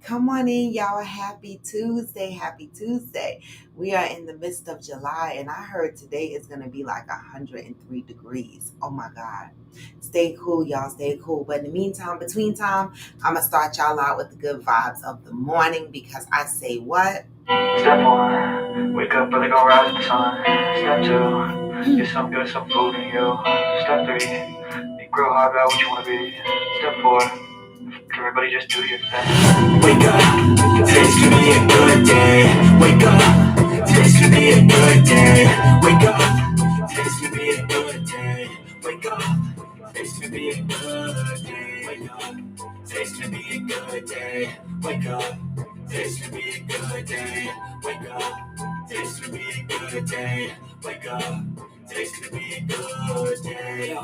Come on in, y'all. Happy Tuesday. Happy Tuesday. We are in the midst of July, and I heard today is going to be like 103 degrees. Oh my God. Stay cool, y'all. Stay cool. But in the meantime, between time, I'm going to start y'all out with the good vibes of the morning because I say what? Step one, wake up early, gonna rise with the sun. Step two, get some good, some food in you. Step three, think real hard about what you wanna be. Step four, everybody just do your thing. Wake up, today's gonna be a good day. Wake up, today's gonna be a good day. Wake up, today's gonna be a good day. Wake up, today's gonna be a good day. Wake up, today's gonna be a good day. Wake up, today's gonna be a good day. Wake up, today's gonna be a good day. Wake up, today's gonna be a good day.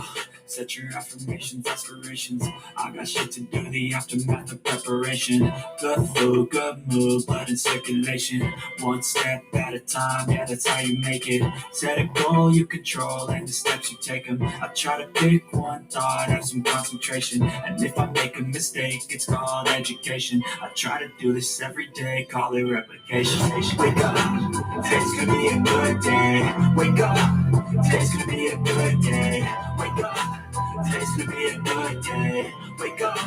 Set your affirmations, aspirations. I got shit to do, the aftermath of preparation. Good food, good mood, blood in circulation. One step at a time, yeah, that's how you make it. Set a goal you control and the steps you take them. I try to pick one thought, have some concentration. And if I make a mistake, it's called education. I try to do this every day, call it replication. Wake up, today's gonna be a good day. Wake up, today's gonna be a good day. Wake up. Today's gonna be a good day. Wake up.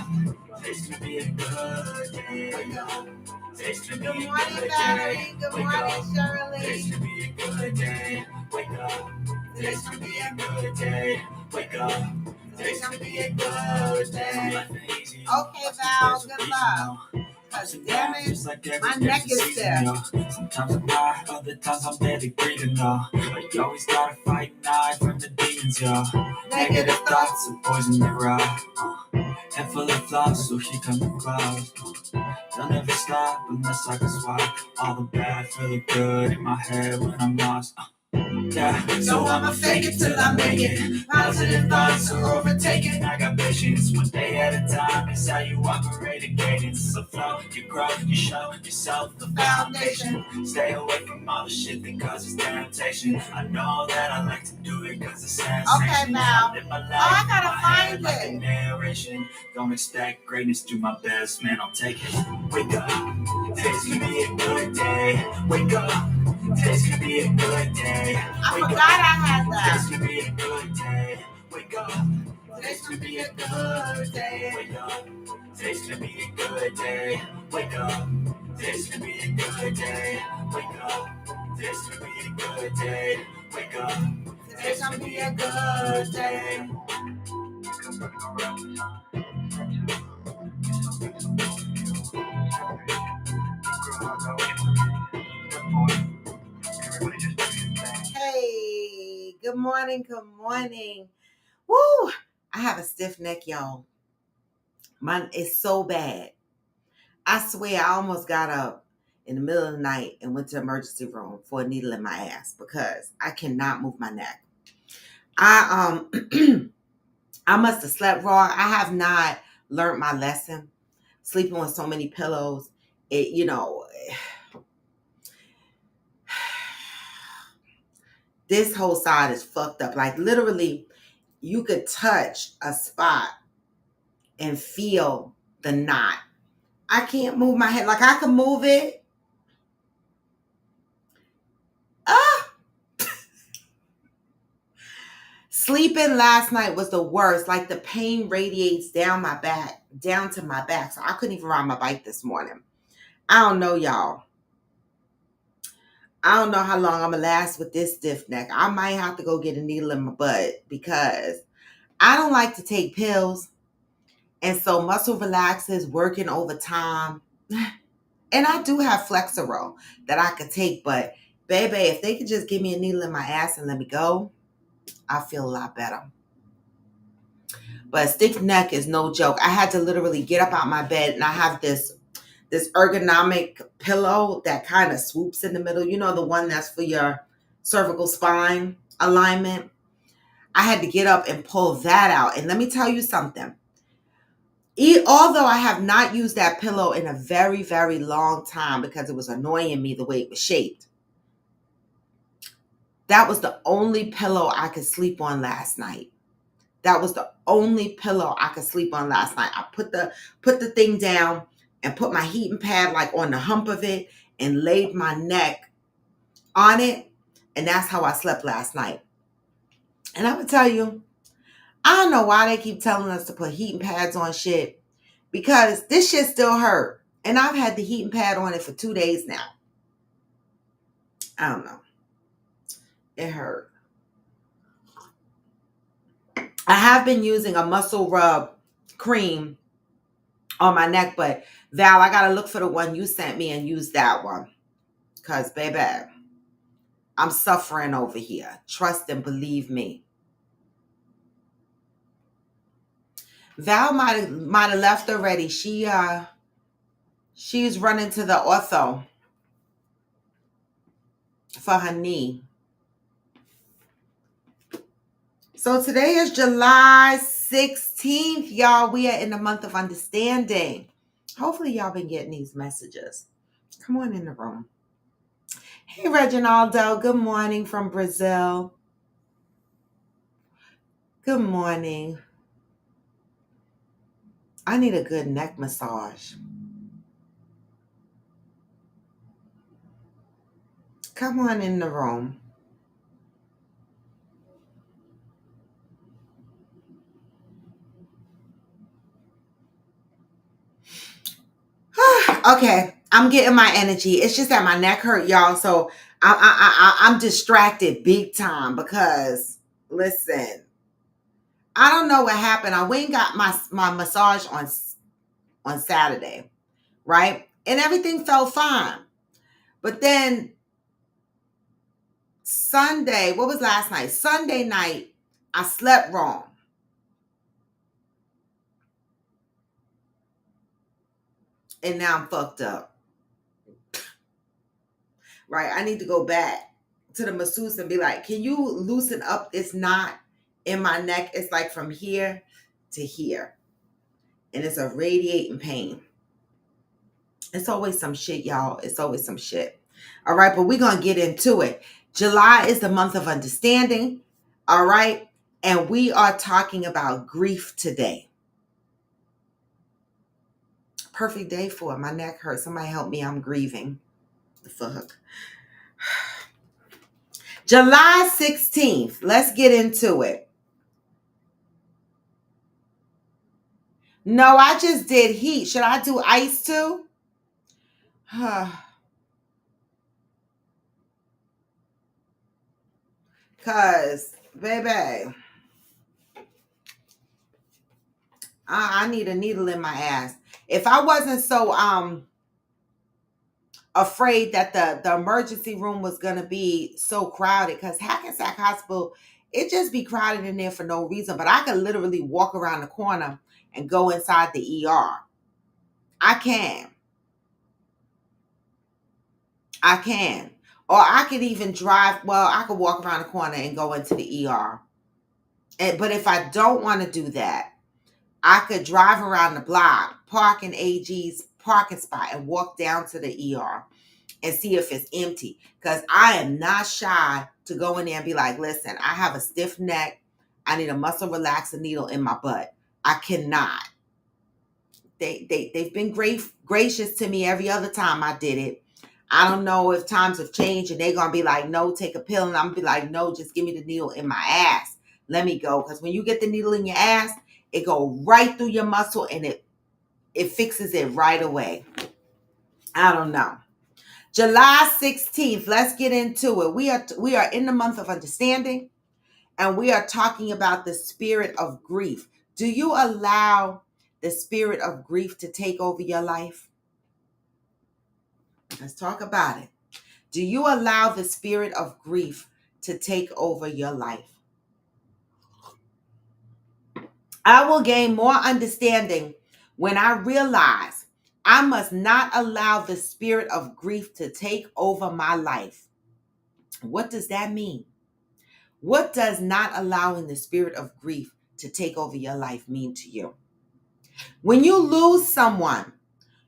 Today's gonna be a good day. Wake up. Today's gonna be a good day. Good Wake morning, up. Today's Shirley. gonna be a good day. Wake up. Today's gonna be a good day. Wake up. Today's gonna be a good day. Okay, Val, good luck. Cause damn it, my neck is stiff. Sometimes I'm high, other times I'm barely breathing, though. But you always gotta fight and hide from the demons, yo. Negative thoughts are poison the rock. Head full of flaws, so she come close. They'll never stop unless I can swap all the bad for the good in my head when I'm lost. Yeah, so I'ma fake it till I make it. Positive thoughts are overtaken. I got patience, one day at a time. It's how you operate a cadence. So flow, you grow, you show yourself the foundation. Stay away from all the shit that causes temptation. I know that I like to do it cause it's sensation. Okay, now. I gotta find like it. a narration. Don't expect greatness, do my best, man, I'll take it. Wake up, today's gonna be a good day. Wake up. Today's gonna be a good day. I forgot I had Today's that. gonna be a good day. Wake up. Today's gonna be a good day. Wake up. Today's gonna be a good day. Wake up. Today's gonna be a good day. Wake up. Today's gonna be a good day. Wake up. Today's gonna be a good day. Hey, good morning, good morning. Woo! I have a stiff neck, y'all. Mine is so bad. I swear I almost got up in the middle of the night and went to the emergency room for a needle in my ass because I cannot move my neck. I I must have slept wrong. I have not learned my lesson. Sleeping with so many pillows, this whole side is fucked up. Like literally, you could touch a spot and feel the knot. I can't move my head. Like I can move it. Ah! Sleeping last night was the worst. Like the pain radiates down my back, down to my back. So I couldn't even ride my bike this morning. I don't know, y'all. I don't know how long I'm going to last with this stiff neck. I might have to go get a needle in my butt because I don't like to take pills. And so muscle relaxers working overtime. And I do have Flexeril that I could take. But baby, if they could just give me a needle in my ass and let me go, I feel a lot better. But stiff neck is no joke. I had to literally get up out my bed and I have this ergonomic pillow that kind of swoops in the middle. You know, the one that's for your cervical spine alignment. I had to get up and pull that out. And let me tell you something. Although I have not used that pillow in a very, very long time because it was annoying me the way it was shaped. That was the only pillow I could sleep on last night. That was the only pillow I could sleep on last night. I put the thing down, and put my heating pad like on the hump of it and laid my neck on it. And that's how I slept last night. And I would tell you, I don't know why they keep telling us to put heating pads on shit, because this shit still hurt. And I've had the heating pad on it for 2 days now. I don't know. It hurt. I have been using a muscle rub cream on my neck, but Val, I gotta look for the one you sent me and use that one. Because, baby, I'm suffering over here. Trust and believe me. Val might have left already. She's running to the ortho for her knee. So today is July 16th, y'all. We are in the month of understanding. Hopefully y'all been getting these messages. Come on in the room. Hey, Reginaldo. Good morning from Brazil. Good morning. I need a good neck massage. Come on in the room. Okay, I'm getting my energy. It's just that my neck hurt, y'all. So I'm distracted big time because, listen, I don't know what happened. I went and got my massage on Saturday, right? And everything felt fine. But then Sunday, what was last night? Sunday night, I slept wrong. And now I'm fucked up. Right? I need to go back to the masseuse and be like, can you loosen up this knot in my neck? It's like from here to here. And it's a radiating pain. It's always some shit, y'all. It's always some shit. All right, but we're going to get into it. July is the month of understanding. All right. And we are talking about grief today. Perfect day for it. My neck hurts. Somebody help me. I'm grieving. The fuck. July 16th. Let's get into it. No, I just did heat. Should I do ice too? Because, baby, I need a needle in my ass. If I wasn't so afraid that the emergency room was going to be so crowded, because Hackensack Hospital, it just be crowded in there for no reason. But I could literally walk around the corner and go inside the ER. I can. Or I could even drive. Well, I could walk around the corner and go into the ER. But if I don't want to do that, I could drive around the block, park in AG's parking spot, and walk down to the ER and see if it's empty. Because I am not shy to go in there and be like, listen, I have a stiff neck. I need a muscle relaxer needle in my butt. I cannot. They've been gracious to me every other time I did it. I don't know if times have changed and they're going to be like, no, take a pill. And I'm going to be like, no, just give me the needle in my ass. Let me go. Because when you get the needle in your ass, it go right through your muscle and it fixes it right away. I don't know. July 16th, let's get into it. We are in the month of understanding, and we are talking about the spirit of grief. Do you allow the spirit of grief to take over your life? Let's talk about it. Do you allow the spirit of grief to take over your life? I will gain more understanding when I realize I must not allow the spirit of grief to take over my life. What does that mean? What does not allowing the spirit of grief to take over your life mean to you? When you lose someone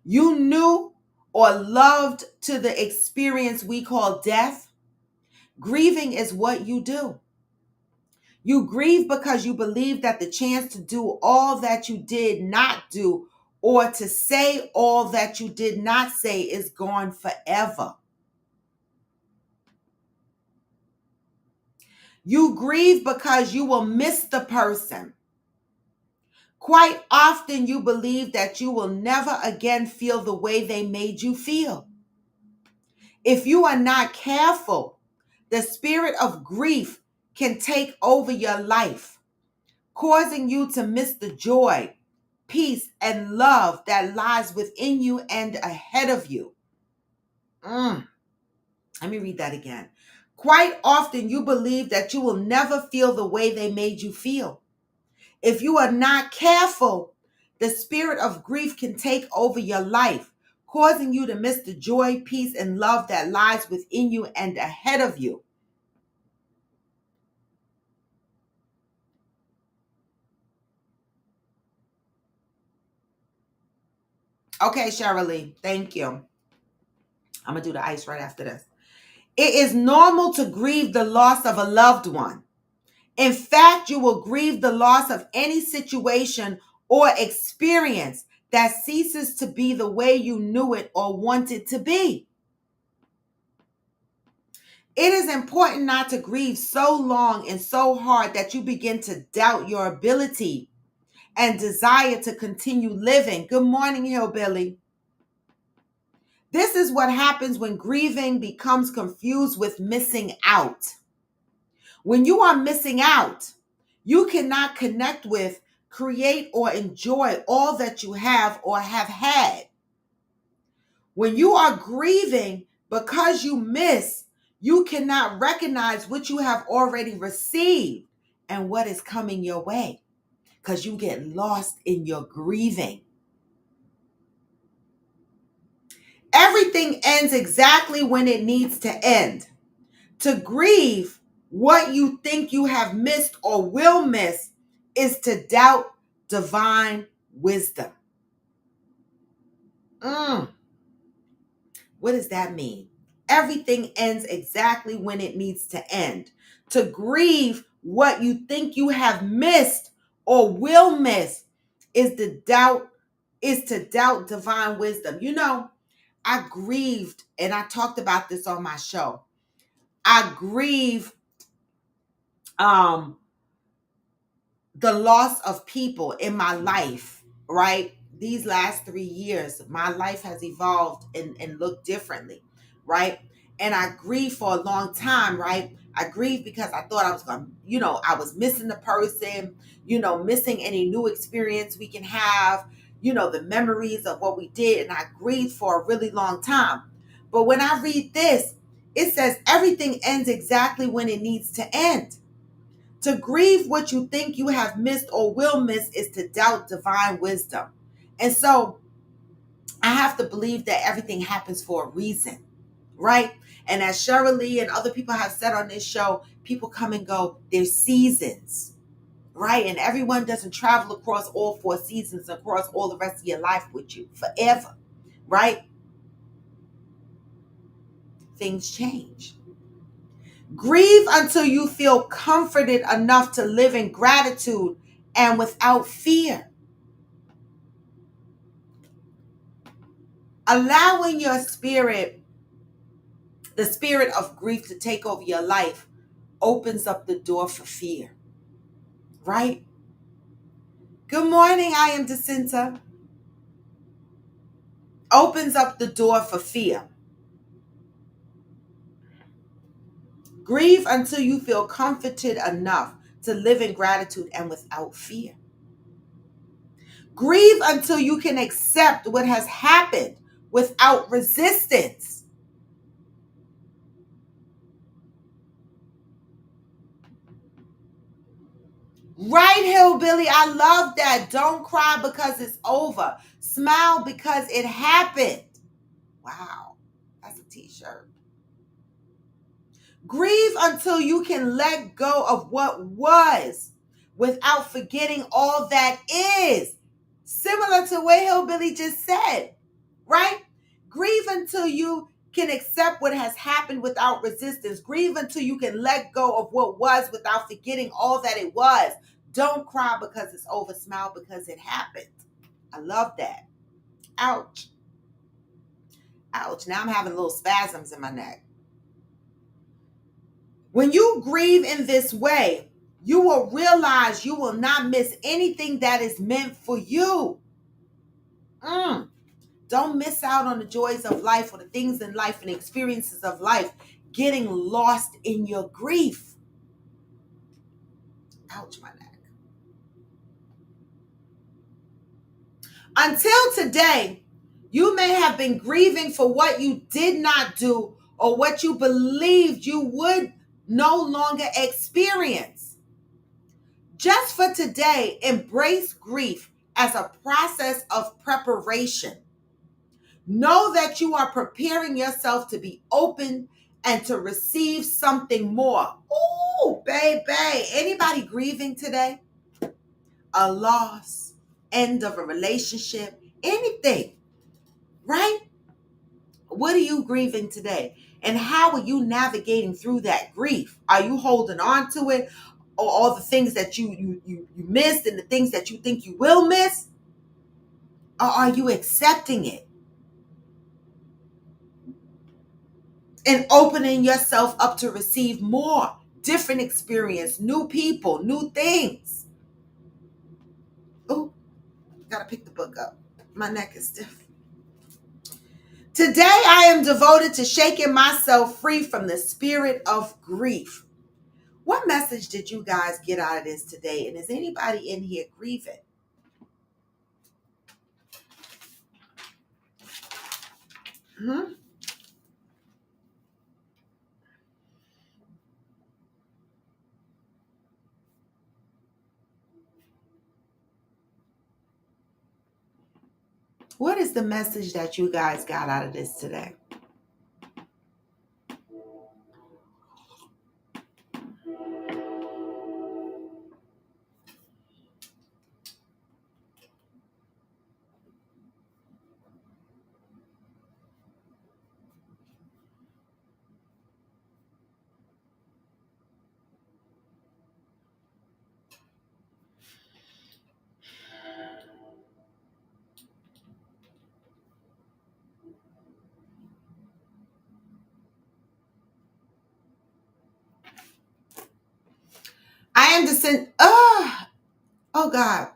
you knew or loved to the experience we call death, grieving is what you do. You grieve because you believe that the chance to do all that you did not do or to say all that you did not say is gone forever. You grieve because you will miss the person. Quite often you believe that you will never again feel the way they made you feel. If you are not careful, the spirit of grief can take over your life, causing you to miss the joy, peace, and love that lies within you and ahead of you. Let me read that again. Quite often you believe that you will never feel the way they made you feel. If you are not careful, the spirit of grief can take over your life, causing you to miss the joy, peace, and love that lies within you and ahead of you. Okay, Shirley, thank you. I'm going to do the ice right after this. It is normal to grieve the loss of a loved one. In fact, you will grieve the loss of any situation or experience that ceases to be the way you knew it or wanted to be. It is important not to grieve so long and so hard that you begin to doubt your ability and desire to continue living. Good morning, Hillbilly. This is what happens when grieving becomes confused with missing out. When you are missing out, you cannot connect with, create, or enjoy all that you have or have had. When you are grieving because you miss, you cannot recognize what you have already received and what is coming your way because you get lost in your grieving. Everything ends exactly when it needs to end. To grieve what you think you have missed or will miss is to doubt divine wisdom. What does that mean? Everything ends exactly when it needs to end. To grieve what you think you have missed or will miss is to doubt divine wisdom. You know, I grieved, and I talked about this on my show. I grieve the loss of people in my life, right? These last 3 years, my life has evolved and looked differently, right? And I grieved for a long time, right? I grieved because I thought I was going to, I was missing the person, missing any new experience we can have, the memories of what we did. And I grieved for a really long time. But when I read this, it says everything ends exactly when it needs to end. To grieve what you think you have missed or will miss is to doubt divine wisdom. And so I have to believe that everything happens for a reason, right? And as Shirley and other people have said on this show, people come and go. There's seasons, right? And everyone doesn't travel across all 4 seasons, across all the rest of your life with you forever, right? Things change. Grieve until you feel comforted enough to live in gratitude and without fear. Allowing your spirit, the spirit of grief to take over your life, opens up the door for fear, right? Good morning, I am Jacinta. Opens up the door for fear. Grieve until you feel comforted enough to live in gratitude and without fear. Grieve until you can accept what has happened without resistance. Right, Hillbilly, I love that. Don't cry because it's over. Smile because it happened. Wow, that's a t-shirt. Grieve until you can let go of what was without forgetting all that is. Similar to what Hillbilly just said, right? Grieve until you can accept what has happened without resistance. Grieve until you can let go of what was without forgetting all that it was. Don't cry because it's over. Smile because it happened. I love that. Ouch. Ouch. Now I'm having little spasms in my neck. When you grieve in this way, you will realize you will not miss anything that is meant for you. Don't miss out on the joys of life or the things in life and experiences of life getting lost in your grief. Ouch, my neck. Until today, you may have been grieving for what you did not do or what you believed you would no longer experience. Just for today, embrace grief as a process of preparation. Know that you are preparing yourself to be open and to receive something more. Ooh, baby. Anybody grieving today? A loss, end of a relationship, anything, right? What are you grieving today? And how are you navigating through that grief? Are you holding on to it? Or all the things that you missed and the things that you think you will miss? Or are you accepting it and opening yourself up to receive more, different experience, new people, new things? Oh, gotta pick the book up. My neck is stiff. Today I am devoted to shaking myself free from the spirit of grief. What message did you guys get out of this today? And is anybody in here grieving? What is the message that you guys got out of this today? I am oh God.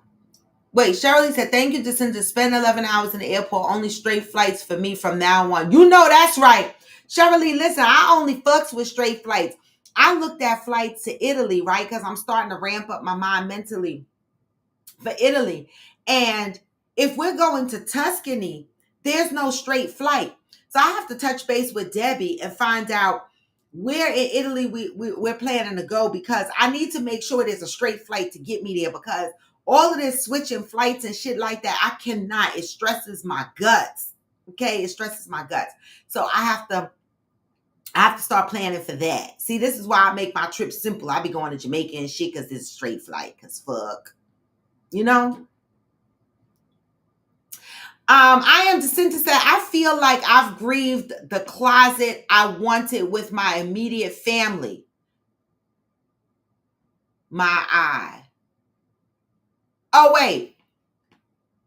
Wait, Shirley said, thank you, Jacinta. Spend 11 hours in the airport. Only straight flights for me from now on. You know that's right. Shirley, listen, I only fucks with straight flights. I looked at flights to Italy, right? Because I'm starting to ramp up my mind mentally for Italy. And if we're going to Tuscany, there's no straight flight. So I have to touch base with Debbie and find out where in Italy we're planning to go, because I need to make sure there's a straight flight to get me there, because all of this switching flights and shit like that, I cannot. It stresses my guts. Okay, it stresses my guts. So I have to start planning for that. See, this is why I make my trip simple. I be going to Jamaica and shit because it's a straight flight. Because fuck. You know? I am Jacinta said, I feel like I've grieved the closet I wanted with my immediate family. My eye. Oh, wait.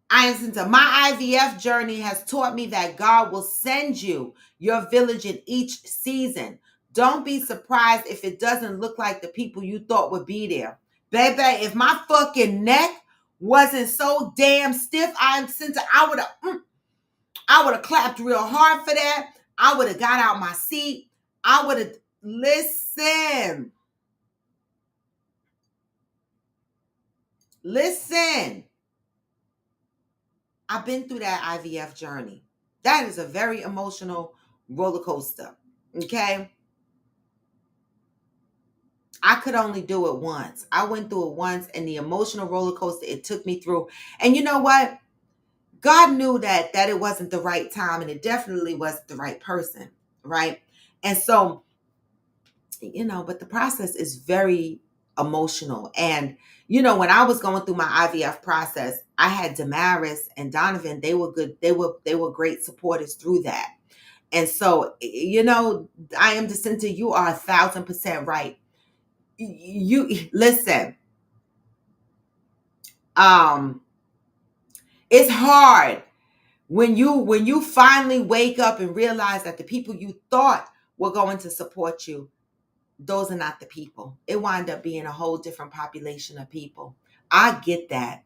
I am Jacinta. My IVF journey has taught me that God will send you your village in each season. Don't be surprised if it doesn't look like the people you thought would be there. Baby, if my fucking neck wasn't so damn stiff, I am Jacinta, I would have clapped real hard for that. I would have got out my seat. I would have, listen. I've been through that IVF journey. That is a very emotional roller coaster. Okay. I could only do it once. I went through it once, and the emotional roller coaster it took me through. And you know what? God knew that it wasn't the right time, and it definitely wasn't the right person, right? And so, but the process is very emotional. And, when I was going through my IVF process, I had Damaris and Donovan. They were good. They were great supporters through that. And so, I am Jacinta, you are 1,000% right. You listen, it's hard When you finally wake up and realize that the people you thought were going to support you, those are not the people. It wind up being a whole different population of people. I get that.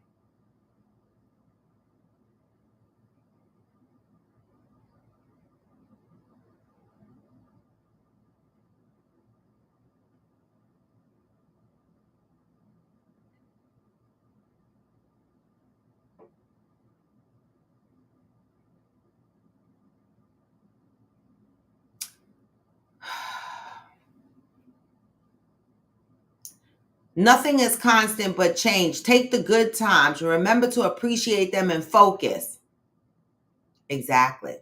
Nothing is constant but change. Take the good times. Remember to appreciate them and focus. Exactly.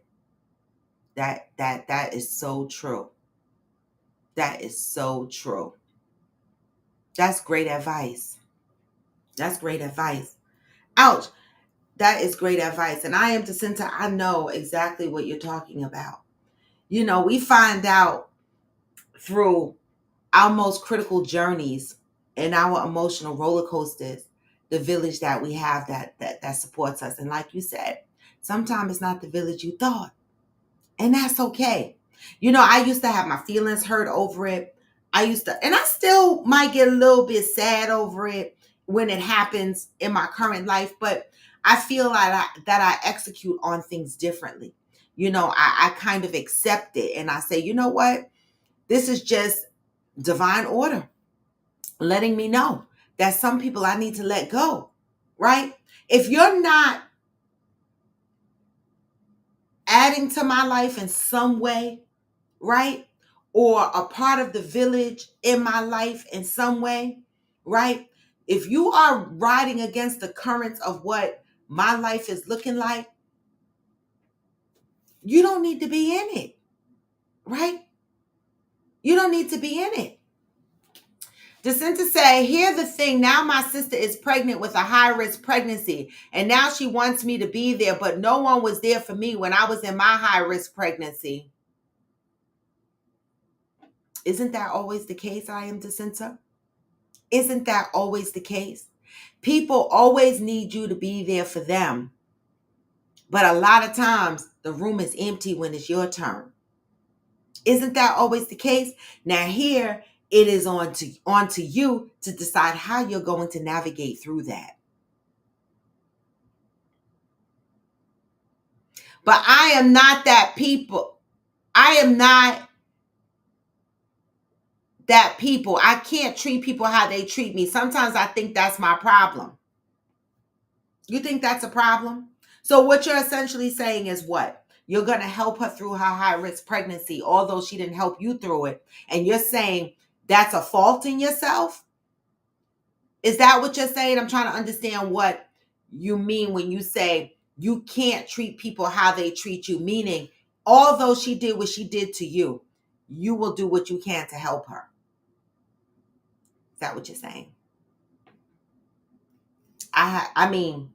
That is so true. That is so true. That's great advice. That's great advice. Ouch. That is great advice. And I am Jacinta. I know exactly what you're talking about. We find out through our most critical journeys and our emotional roller coasters, the village that we have that supports us. And like you said, sometimes it's not the village you thought. And that's okay. I used to have my feelings hurt over it. And I still might get a little bit sad over it when it happens in my current life, but I feel like that I execute on things differently. I kind of accept it and I say, you know what? This is just divine order letting me know that some people I need to let go, right? If you're not adding to my life in some way, right? Or a part of the village in my life in some way, right? If you are riding against the currents of what my life is looking like, you don't need to be in it, right? You don't need to be in it. Jacinta said, "Here's the thing. Now my sister is pregnant with a high-risk pregnancy, and now she wants me to be there, but no one was there for me when I was in my high-risk pregnancy." Isn't that always the case, I am Jacinta? Isn't that always the case? People always need you to be there for them, but a lot of times the room is empty when it's your turn. Isn't that always the case? Now here it is on to you to decide how you're going to navigate through that. But I am not that people. I am not that people. I can't treat people how they treat me. Sometimes I think that's my problem. You think that's a problem? So what you're essentially saying is what? You're going to help her through her high-risk pregnancy, although she didn't help you through it. And you're saying that's a fault in yourself? Is that what you're saying? I'm trying to understand what you mean when you say you can't treat people how they treat you, meaning although she did what she did to you, you will do what you can to help her. Is that what you're saying? I mean,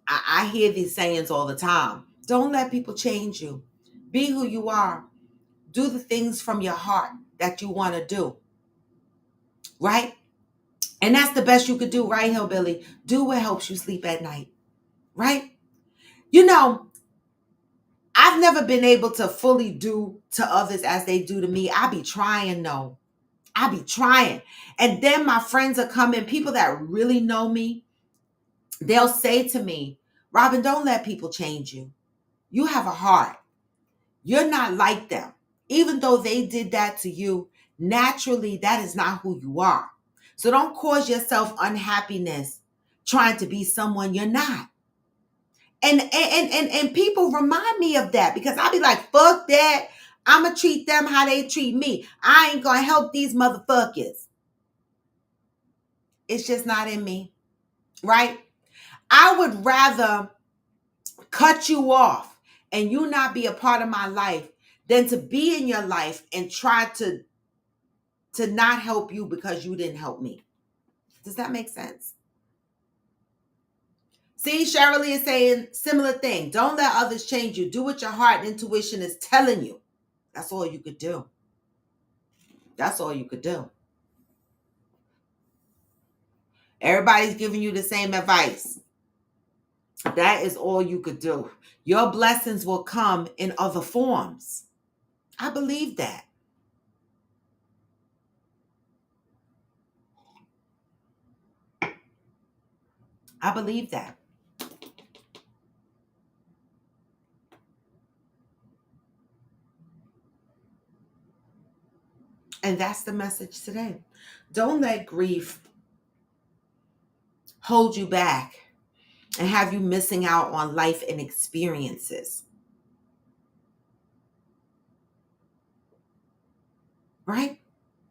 I hear these sayings all the time. Don't let people change you. Be who you are. Do the things from your heart that you want to do. Right? And that's the best you could do, right, Hillbilly? Do what helps you sleep at night. Right? I've never been able to fully do to others as they do to me. I be trying, though. I be trying. And then my friends are coming, people that really know me, they'll say to me, Robin, don't let people change you. You have a heart. You're not like them. Even though they did that to you, naturally, that is not who you are. So don't cause yourself unhappiness trying to be someone you're not. And people remind me of that because I'll be like, fuck that. I'm going to treat them how they treat me. I ain't going to help these motherfuckers. It's just not in me, right? I would rather cut you off and you not be a part of my life than to be in your life and try to not help you because you didn't help me. Does that make sense? See, Cheryl is saying similar thing. Don't let others change you. Do what your heart and intuition is telling you. That's all you could do. That's all you could do. Everybody's giving you the same advice. That is all you could do. Your blessings will come in other forms. I believe that. I believe that. And that's the message today. Don't let grief hold you back and have you missing out on life and experiences. Right?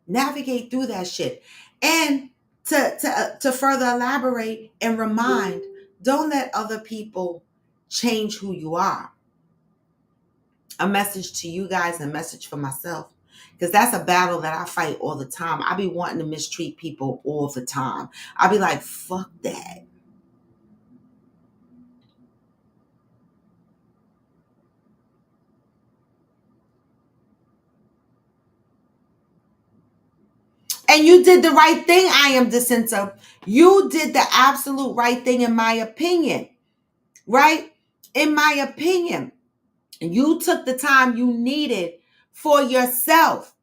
Navigate through that shit. And to further elaborate and remind, don't let other people change who you are. A message to you guys and a message for myself. Because that's a battle that I fight all the time. I be wanting to mistreat people all the time. I be like, fuck that. And you did the right thing, I am Jacinta. You did the absolute right thing, in my opinion. Right? In my opinion. You took the time you needed for yourself.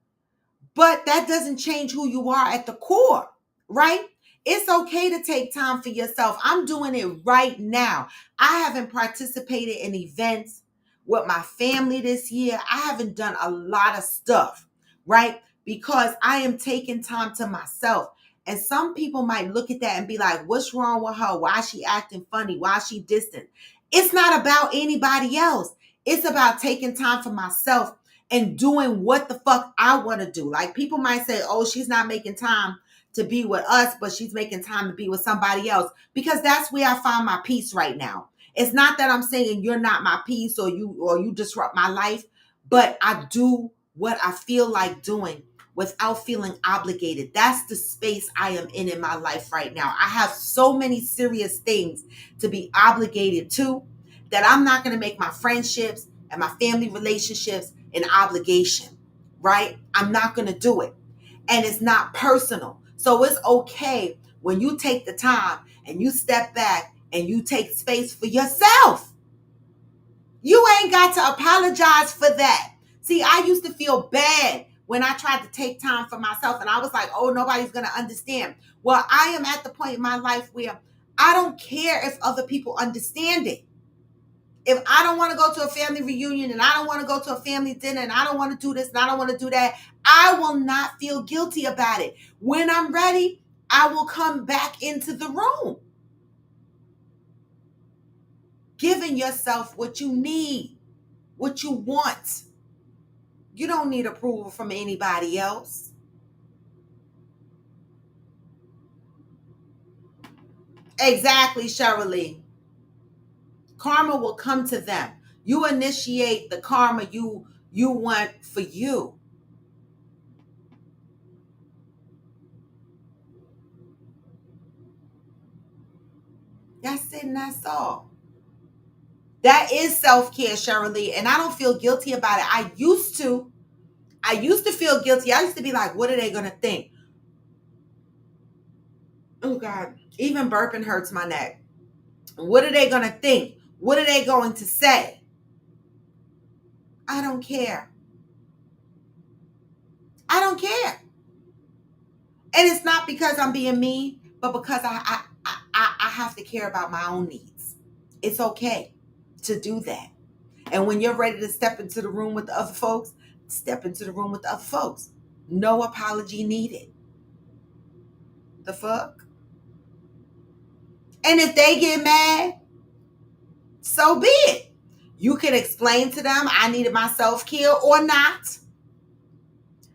But that doesn't change who you are at the core, right? It's okay to take time for yourself. I'm doing it right now. I haven't participated in events with my family this year. I haven't done a lot of stuff, right? Because I am taking time to myself. And some people might look at that and be like, what's wrong with her? Why is she acting funny? Why is she distant? It's not about anybody else. It's about taking time for myself and doing what the fuck I want to do. Like, people might say, oh, she's not making time to be with us, but she's making time to be with somebody else, because that's where I find my peace right now. It's not that I'm saying you're not my peace or you disrupt my life, but I do what I feel like doing without feeling obligated. That's the space I am in my life right now. I have so many serious things to be obligated to that I'm not going to make my friendships and my family relationships an obligation, right? I'm not going to do it. And it's not personal. So it's okay when you take the time and you step back and you take space for yourself. You ain't got to apologize for that. See, I used to feel bad when I tried to take time for myself, and I was like, oh, nobody's going to understand. Well, I am at the point in my life where I don't care if other people understand it. If I don't want to go to a family reunion and I don't want to go to a family dinner and I don't want to do this and I don't want to do that, I will not feel guilty about it. When I'm ready, I will come back into the room. Giving yourself what you need, what you want. You don't need approval from anybody else. Exactly, Shirley. Karma will come to them. You initiate the karma you want for you. That's it, and that's all. That is self-care, Shirley, and I don't feel guilty about it. I used to feel guilty. I used to be like, what are they going to think? Oh, God. Even burping hurts my neck. What are they going to think? What are they going to say? I don't care. I don't care. And it's not because I'm being mean, but because I have to care about my own needs. It's okay to do that. And when you're ready to step into the room with the other folks, step into the room with the other folks. No apology needed. The fuck? And if they get mad, so be it. You can explain to them I needed my self-care or not.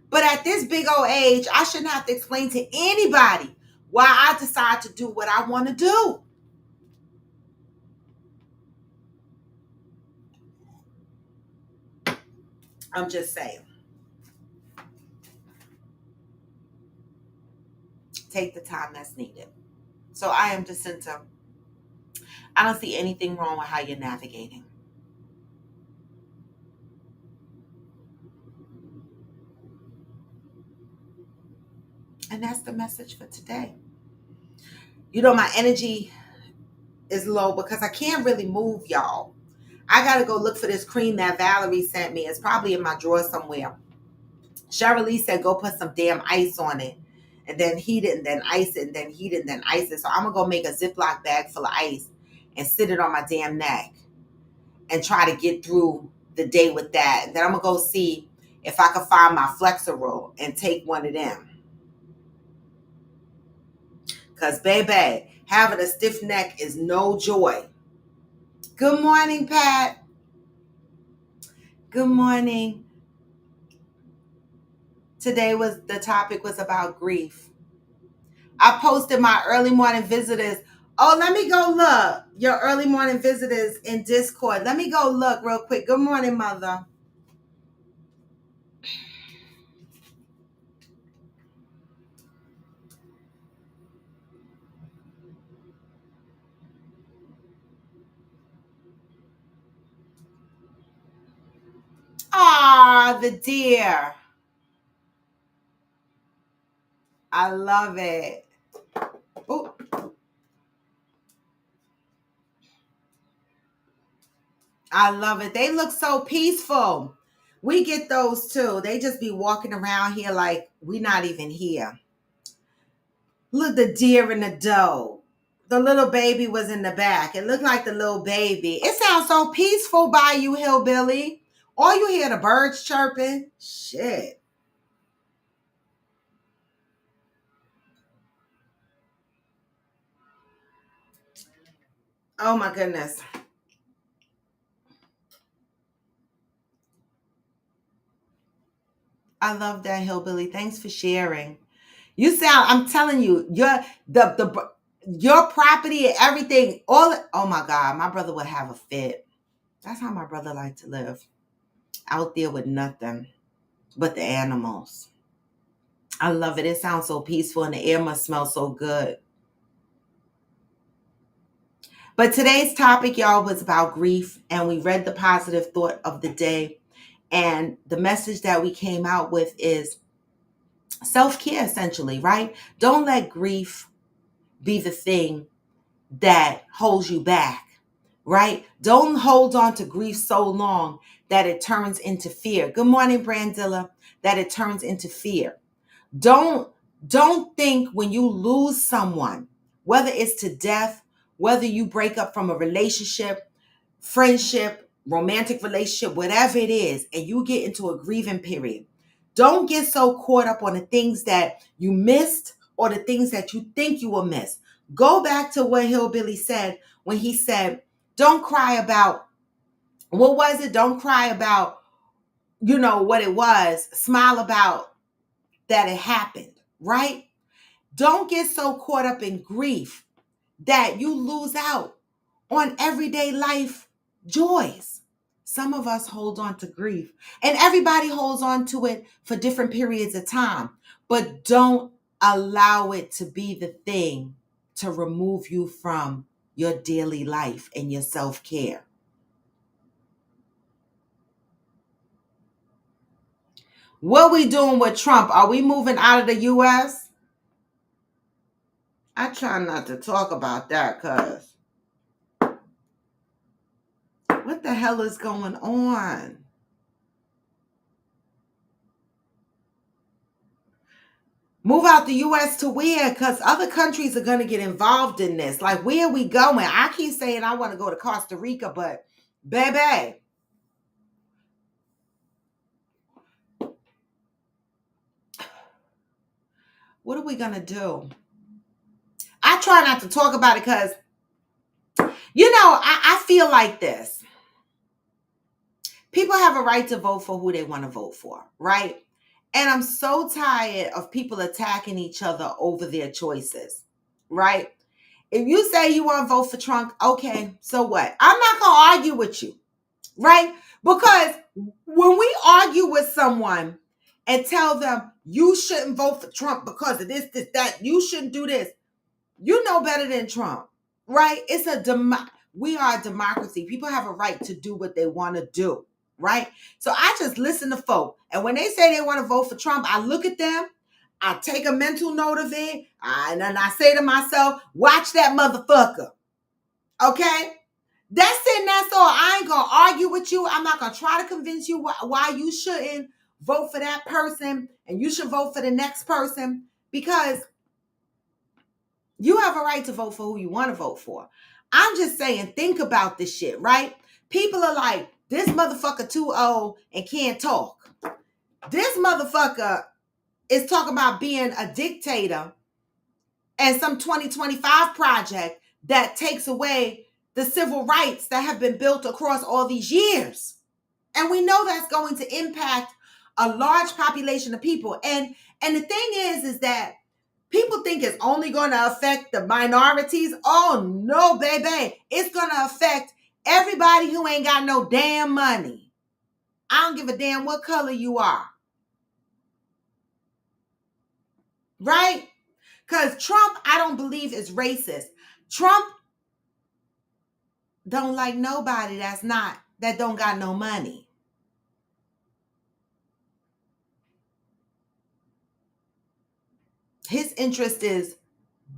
But at this big old age, I shouldn't have to explain to anybody why I decide to do what I want to do. I'm just saying. Take the time that's needed. So I am Jacinta. I don't see anything wrong with how you're navigating. And that's the message for today. You know, my energy is low because I can't really move, y'all. I got to go look for this cream that Valerie sent me. It's probably in my drawer somewhere. Cheryl said, go put some damn ice on it and then heat it and then ice it and then heat it and then ice it. So I'm going to go make a Ziploc bag full of ice and sit it on my damn neck and try to get through the day with that. And then I'm going to go see if I can find my Flexeril and take one of them. Because, baby, having a stiff neck is no joy. Good morning, Pat. Good morning. Today the topic was about grief. I posted my early morning visitors. Oh, let me go look. Your early morning visitors in Discord. Let me go look real quick. Good morning, Mother. Ah, the deer. I love it. Oh. I love it. They look so peaceful. We get those too. They just be walking around here like we not even here. Look, the deer and the doe. The little baby was in the back. It looked like the little baby. It sounds so peaceful by you, hillbilly. All you hear the birds chirping. Shit. Oh my goodness. I love that, hillbilly. Thanks for sharing. You sound, I'm telling you, your property and everything, oh my God, my brother would have a fit. That's how my brother liked to live. Out there with nothing but the animals. I love it. It sounds so peaceful and the air must smell so good. But today's topic, y'all, was about grief, and we read the positive thought of the day. And the message that we came out with is self-care, essentially, right? Don't let grief be the thing that holds you back, right? Don't hold on to grief so long that it turns into fear. Good morning, Brandilla. That it turns into fear. Don't think when you lose someone, whether it's to death, whether you break up from a relationship, friendship, romantic relationship, whatever it is, and you get into a grieving period. Don't get so caught up on the things that you missed or the things that you think you will miss. Go back to what Hillbilly said when he said, don't cry about, what was it? Don't cry about, what it was. Smile about that it happened, right? Don't get so caught up in grief that you lose out on everyday life joys. Some of us hold on to grief, and everybody holds on to it for different periods of time, but don't allow it to be the thing to remove you from your daily life and your self-care. What we doing with Trump? Are we moving out of the U.S.? I try not to talk about that because what the hell is going on? Move out the U.S. to where? Because other countries are going to get involved in this. Like, where are we going? I keep saying I want to go to Costa Rica, but baby, what are we going to do? I try not to talk about it because, I feel like this. People have a right to vote for who they want to vote for, right? And I'm so tired of people attacking each other over their choices, right? If you say you want to vote for Trump, okay, so what? I'm not going to argue with you, right? Because when we argue with someone and tell them you shouldn't vote for Trump because of this, that, you shouldn't do this, you know better than Trump, right? We are a democracy. People have a right to do what they want to do, right? So I just listen to folk. And when they say they want to vote for Trump, I look at them, I take a mental note of it, and then I say to myself, watch that motherfucker. Okay? That's it, that's all. I ain't gonna argue with you. I'm not gonna try to convince you why you shouldn't vote for that person and you should vote for the next person, because you have a right to vote for who you want to vote for. I'm just saying, think about this shit, right? People are like, this motherfucker too old and can't talk. This motherfucker is talking about being a dictator and some 2025 project that takes away the civil rights that have been built across all these years. And we know that's going to impact a large population of people. And the thing is that people think it's only going to affect the minorities. Oh, no, baby. It's going to affect everybody who ain't got no damn money. I don't give a damn what color you are. Right? Because Trump, I don't believe is racist. Trump don't like nobody that don't got no money. His interest is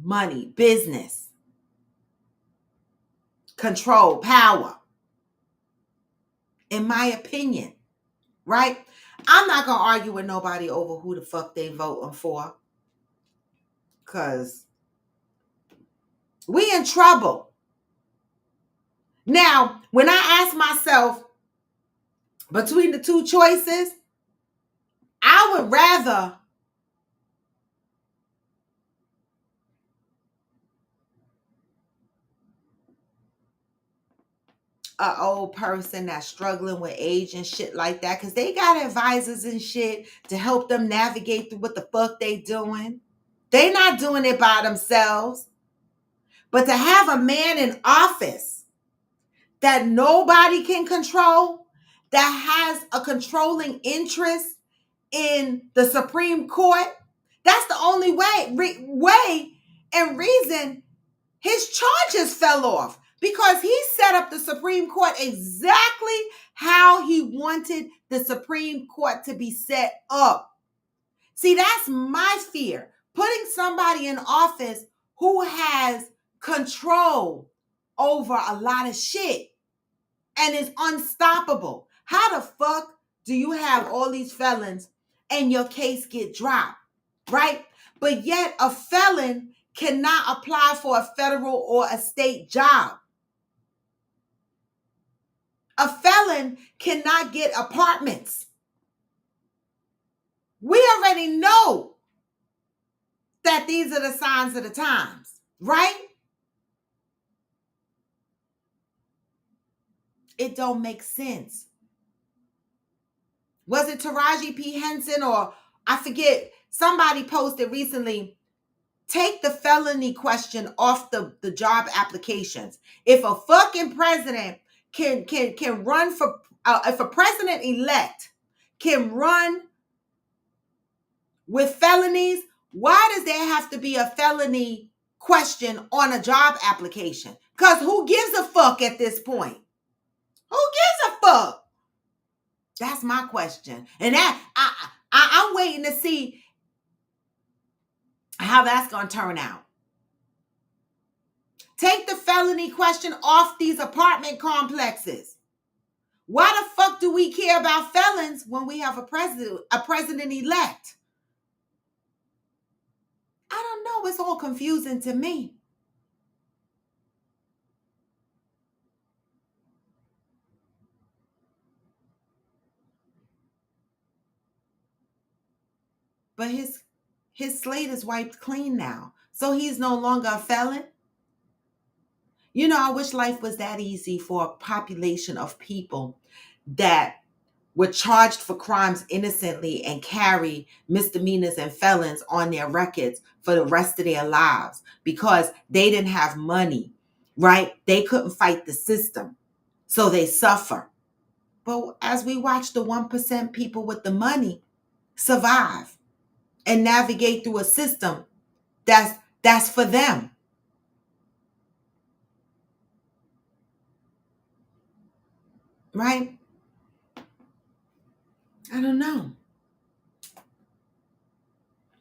money, business, control, power. In my opinion, right? I'm not going to argue with nobody over who the fuck they voting for, because we in trouble. Now, when I ask myself between the two choices, I would rather an old person that's struggling with age and shit like that, because they got advisors and shit to help them navigate through what the fuck they doing. They not doing it by themselves. But to have a man in office that nobody can control, that has a controlling interest in the Supreme Court, that's the only way and reason his charges fell off, because he set up the Supreme Court exactly how he wanted the Supreme Court to be set up. See, that's my fear. Putting somebody in office who has control over a lot of shit and is unstoppable. How the fuck do you have all these felons and your case get dropped, right? But yet a felon cannot apply for a federal or a state job. A felon cannot get apartments. We already know that these are the signs of the times, right? It don't make sense. Was it Taraji P. Henson, or I forget, somebody posted recently, take the felony question off the job applications. If a fucking president can run for, if a president-elect can run with felonies, why does there have to be a felony question on a job application? Because who gives a fuck at this point? Who gives a fuck? That's my question. And that I'm waiting to see how that's going to turn out. Take the felony question off these apartment complexes. Why the fuck do we care about felons when we have a president-elect? I don't know. It's all confusing to me. But his slate is wiped clean now. So he's no longer a felon. You know, I wish life was that easy for a population of people that were charged for crimes innocently and carry misdemeanors and felons on their records for the rest of their lives because they didn't have money, right? They couldn't fight the system, so they suffer. But as we watch the 1% people with the money survive and navigate through a system that's for them. Right? I don't know.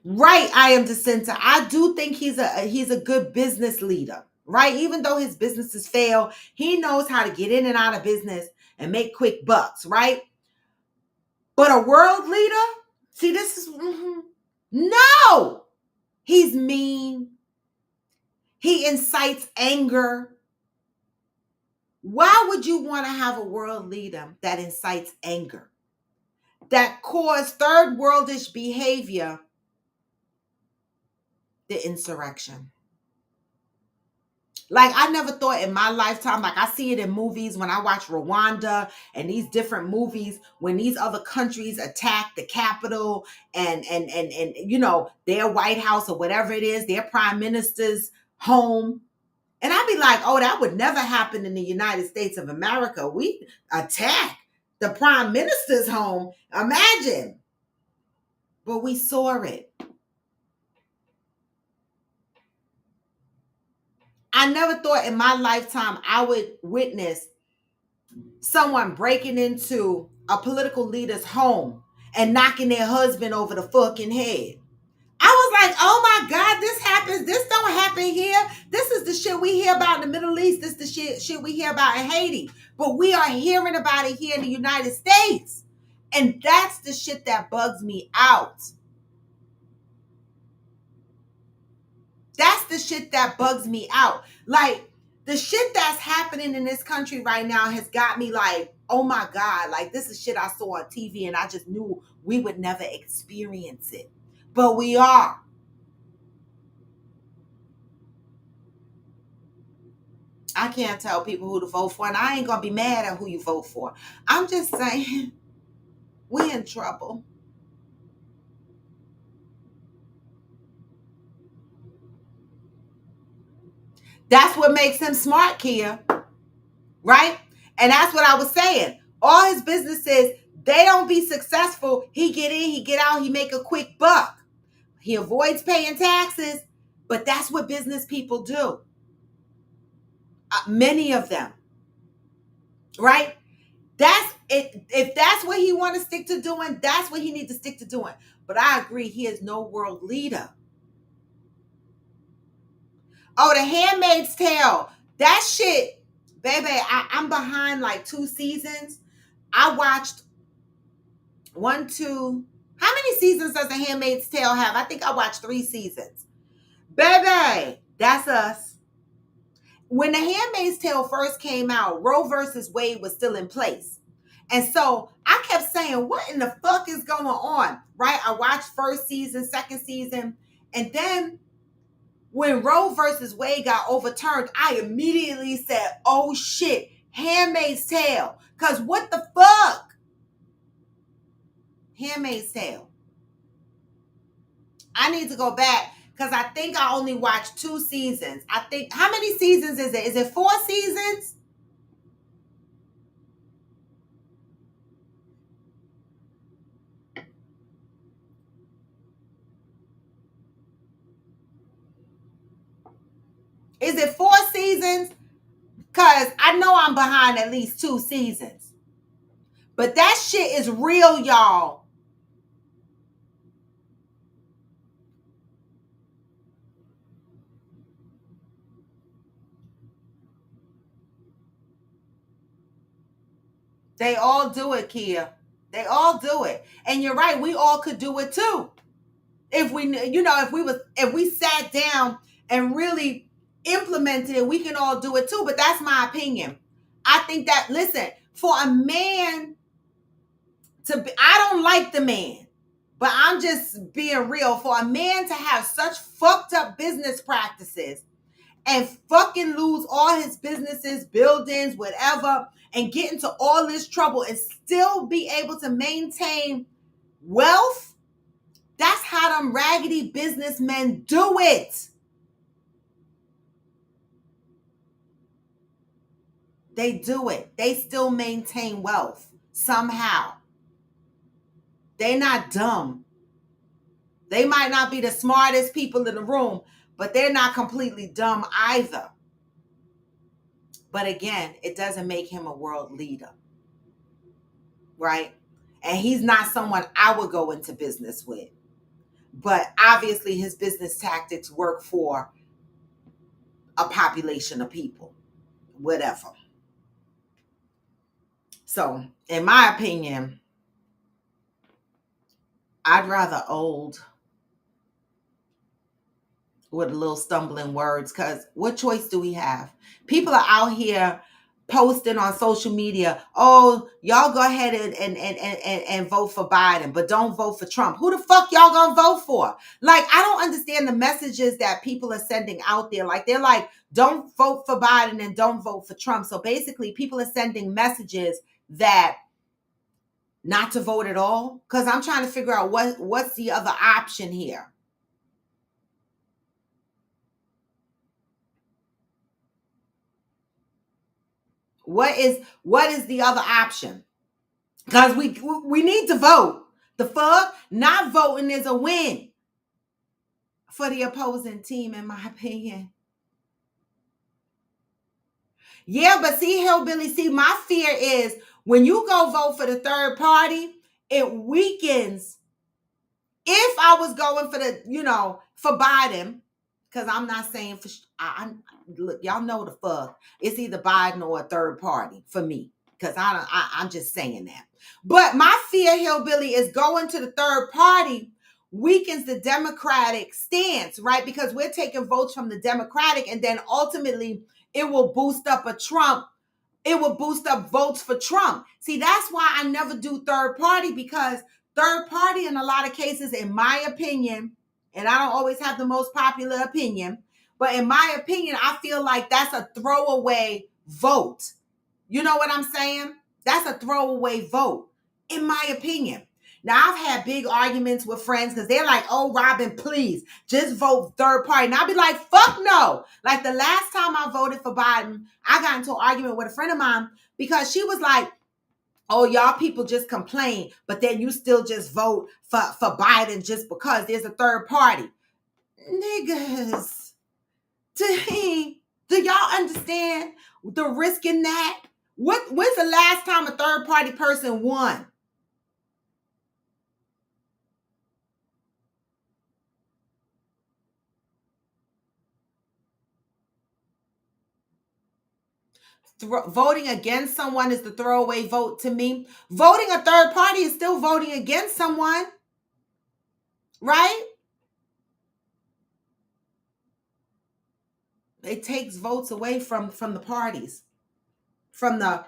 Right, I am dissenter. I do think he's a good business leader. right? Even though his businesses fail, he knows how to get in and out of business and make quick bucks, right? But a world leader, see, this is, no, he's mean. He incites anger. Why would you want to have a world leader that incites anger, that cause third worldish behavior, the insurrection? Like, I never thought in my lifetime, like I see it in movies when I watch Rwanda and these different movies, when these other countries attack the capital and you know, their White House or whatever it is, their prime minister's home. And I'd be like, oh, that would never happen in the United States of America. We attack the prime minister's home. Imagine. But we saw it. I never thought in my lifetime I would witness someone breaking into a political leader's home and knocking their husband over the fucking head. I was like, oh my God, this happens. This don't happen here. This is the shit we hear about in the Middle East. This is the shit we hear about in Haiti. But we are hearing about it here in the United States. And that's the shit that bugs me out. That's the shit that bugs me out. Like, the shit that's happening in this country right now has got me like, oh my God, like this is shit I saw on TV and I just knew we would never experience it. But we are. I can't tell people who to vote for, and I ain't gonna be mad at who you vote for. I'm just saying, we in trouble. That's what makes him smart, Kia. Right? And that's what I was saying. All his businesses, they don't be successful. He get in, he get out, he make a quick buck. He avoids paying taxes, but that's what business people do. Many of them. Right? That's it. If that's what he want to stick to doing, that's what he needs to stick to doing. But I agree, he is no world leader. Oh, The Handmaid's Tale. That shit, baby, I'm behind like 2 seasons. I watched 1, 2. How many seasons does The Handmaid's Tale have? I think I watched 3 seasons. Baby, that's us. When The Handmaid's Tale first came out, Roe versus Wade was still in place. And so I kept saying, what in the fuck is going on? Right? I watched first season, second season. And then when Roe versus Wade got overturned, I immediately said, oh shit, Handmaid's Tale. Because what the fuck? Handmaid's Tale. I need to go back because I think I only watched 2 seasons. I think, how many seasons is it? Is it 4 seasons? Is it 4 seasons? Because I know I'm behind at least 2 seasons. But that shit is real, y'all. They all do it, Kia. They all do it. And you're right, we all could do it too. If we, if we sat down and really implemented it, we can all do it too. But that's my opinion. I think that, listen, for a man to be, I don't like the man, but I'm just being real. For a man to have such fucked up business practices and fucking lose all his businesses, buildings, whatever, and get into all this trouble and still be able to maintain wealth, that's how them raggedy businessmen do it. They do it. They still maintain wealth somehow. They're not dumb. They might not be the smartest people in the room, but they're not completely dumb either. But again, it doesn't make him a world leader, right? And he's not someone I would go into business with. But obviously his business tactics work for a population of people, whatever. So, in my opinion, I'd rather old with a little stumbling words, because what choice do we have? People are out here posting on social media, oh, y'all go ahead and vote for Biden, but don't vote for Trump. Who the fuck y'all gonna vote for? Like, I don't understand the messages that people are sending out there. Like, they're like, don't vote for Biden and don't vote for Trump. So basically, people are sending messages that not to vote at all. Because I'm trying to figure out what's the other option here. What is the other option? Because we need to vote. The fuck? Not voting is a win for the opposing team, in my opinion. Yeah, but see, Hillbilly, see, my fear is when you go vote for the third party, it weakens. If I was going for for Biden, because I'm not saying for, look, y'all know the fuck. It's either Biden or a third party for me. Because I'm just saying that. But my fear, Hillbilly, is going to the third party weakens the Democratic stance, right? Because we're taking votes from the Democratic, and then ultimately it will boost up a Trump. It will boost up votes for Trump. See, that's why I never do third party, because third party in a lot of cases, in my opinion, and I don't always have the most popular opinion, but in my opinion, I feel like that's a throwaway vote. You know what I'm saying? That's a throwaway vote, in my opinion. Now, I've had big arguments with friends because they're like, oh, Robin, please, just vote third party. And I'll be like, fuck no. Like, the last time I voted for Biden, I got into an argument with a friend of mine because she was like, oh, y'all people just complain, but then you still just vote for Biden just because there's a third party. Niggas, do y'all understand the risk in that? When's the last time a third party person won? Voting against someone is the throwaway vote to me. Voting a third party is still voting against someone, right? It takes votes away from the parties, from the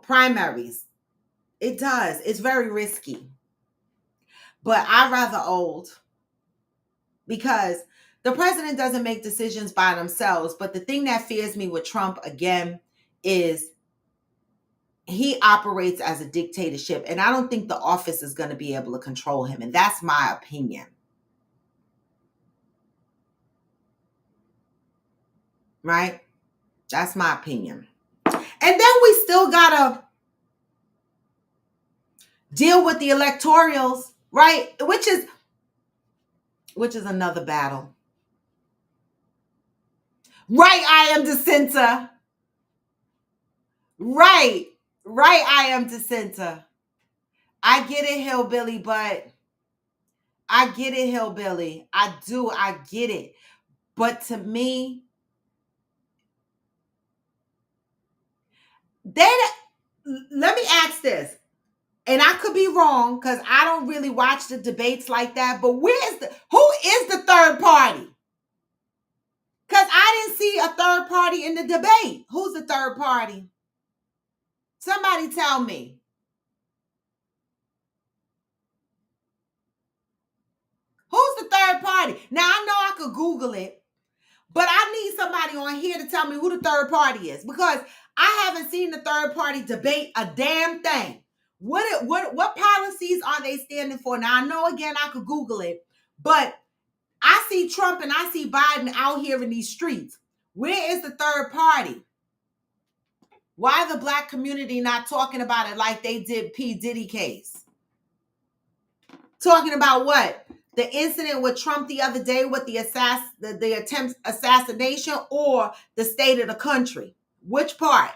primaries. It does. It's very risky. But I'd rather old, because the president doesn't make decisions by themselves. But the thing that fears me with Trump, again, is he operates as a dictatorship. And I don't think the office is going to be able to control him. And that's my opinion. Right? That's my opinion. And then we still got to deal with the electorals, right? Which is another battle. Right, I am dissenter. Right, I am dissenter. I get it, Hillbilly, but I get it, Hillbilly. I do, I get it. But to me, let me ask this, and I could be wrong because I don't really watch the debates like that, but who is the third party? Because I didn't see a third party in the debate. Who's the third party? Somebody tell me. Who's the third party? Now, I know I could Google it, but I need somebody on here to tell me who the third party is, because I haven't seen the third party debate a damn thing. What policies are they standing for? Now, I know, again, I could Google it, but I see Trump and I see Biden out here in these streets. Where is the third party? Why the Black community not talking about it like they did P. Diddy case? Talking about what? The incident with Trump the other day with the attempt assassination, or the state of the country? Which part?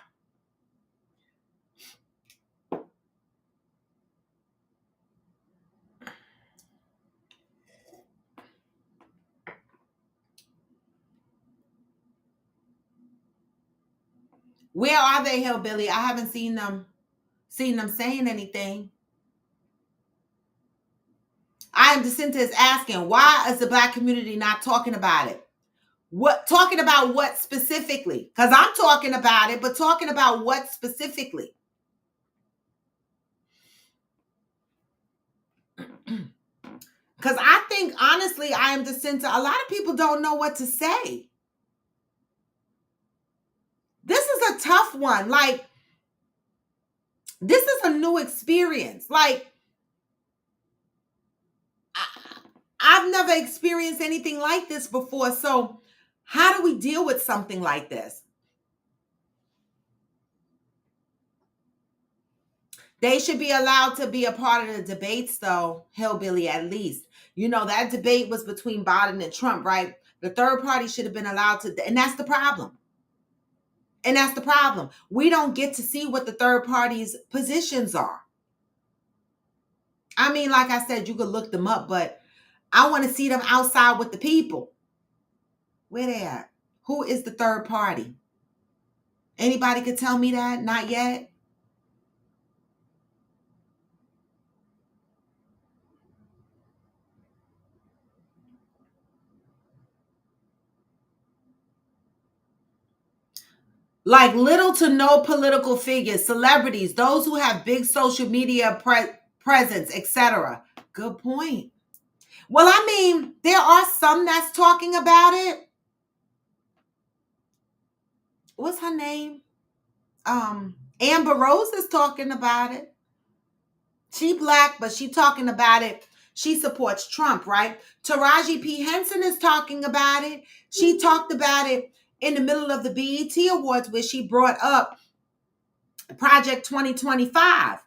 Where are they, Hillbilly? I haven't seen them saying anything. I am Jacinta is asking, why is the Black community not talking about it? What talking about what specifically? Because I'm talking about it, but talking about what specifically? Because I think, honestly, I am Jacinta. A lot of people don't know what to say. This is a tough one. Like, this is a new experience. Like, I've never experienced anything like this before. So, how do we deal with something like this? They should be allowed to be a part of the debates, though, Hillbilly, at least. You know, that debate was between Biden and Trump, right? The third party should have been allowed to, and that's the problem. And that's the problem. We don't get to see what the third party's positions are. I mean, like I said, you could look them up, but I want to see them outside with the people. Where they at? Who is the third party? Anybody could tell me that? Not yet? Like little to no political figures, celebrities, those who have big social media presence, etc. Good point. Well, I mean, there are some that's talking about it. What's her name? Amber Rose is talking about it. She Black, but she talking about it. She supports Trump, right? Taraji P. Henson is talking about it. She talked about it in the middle of the BET Awards where she brought up Project 2025.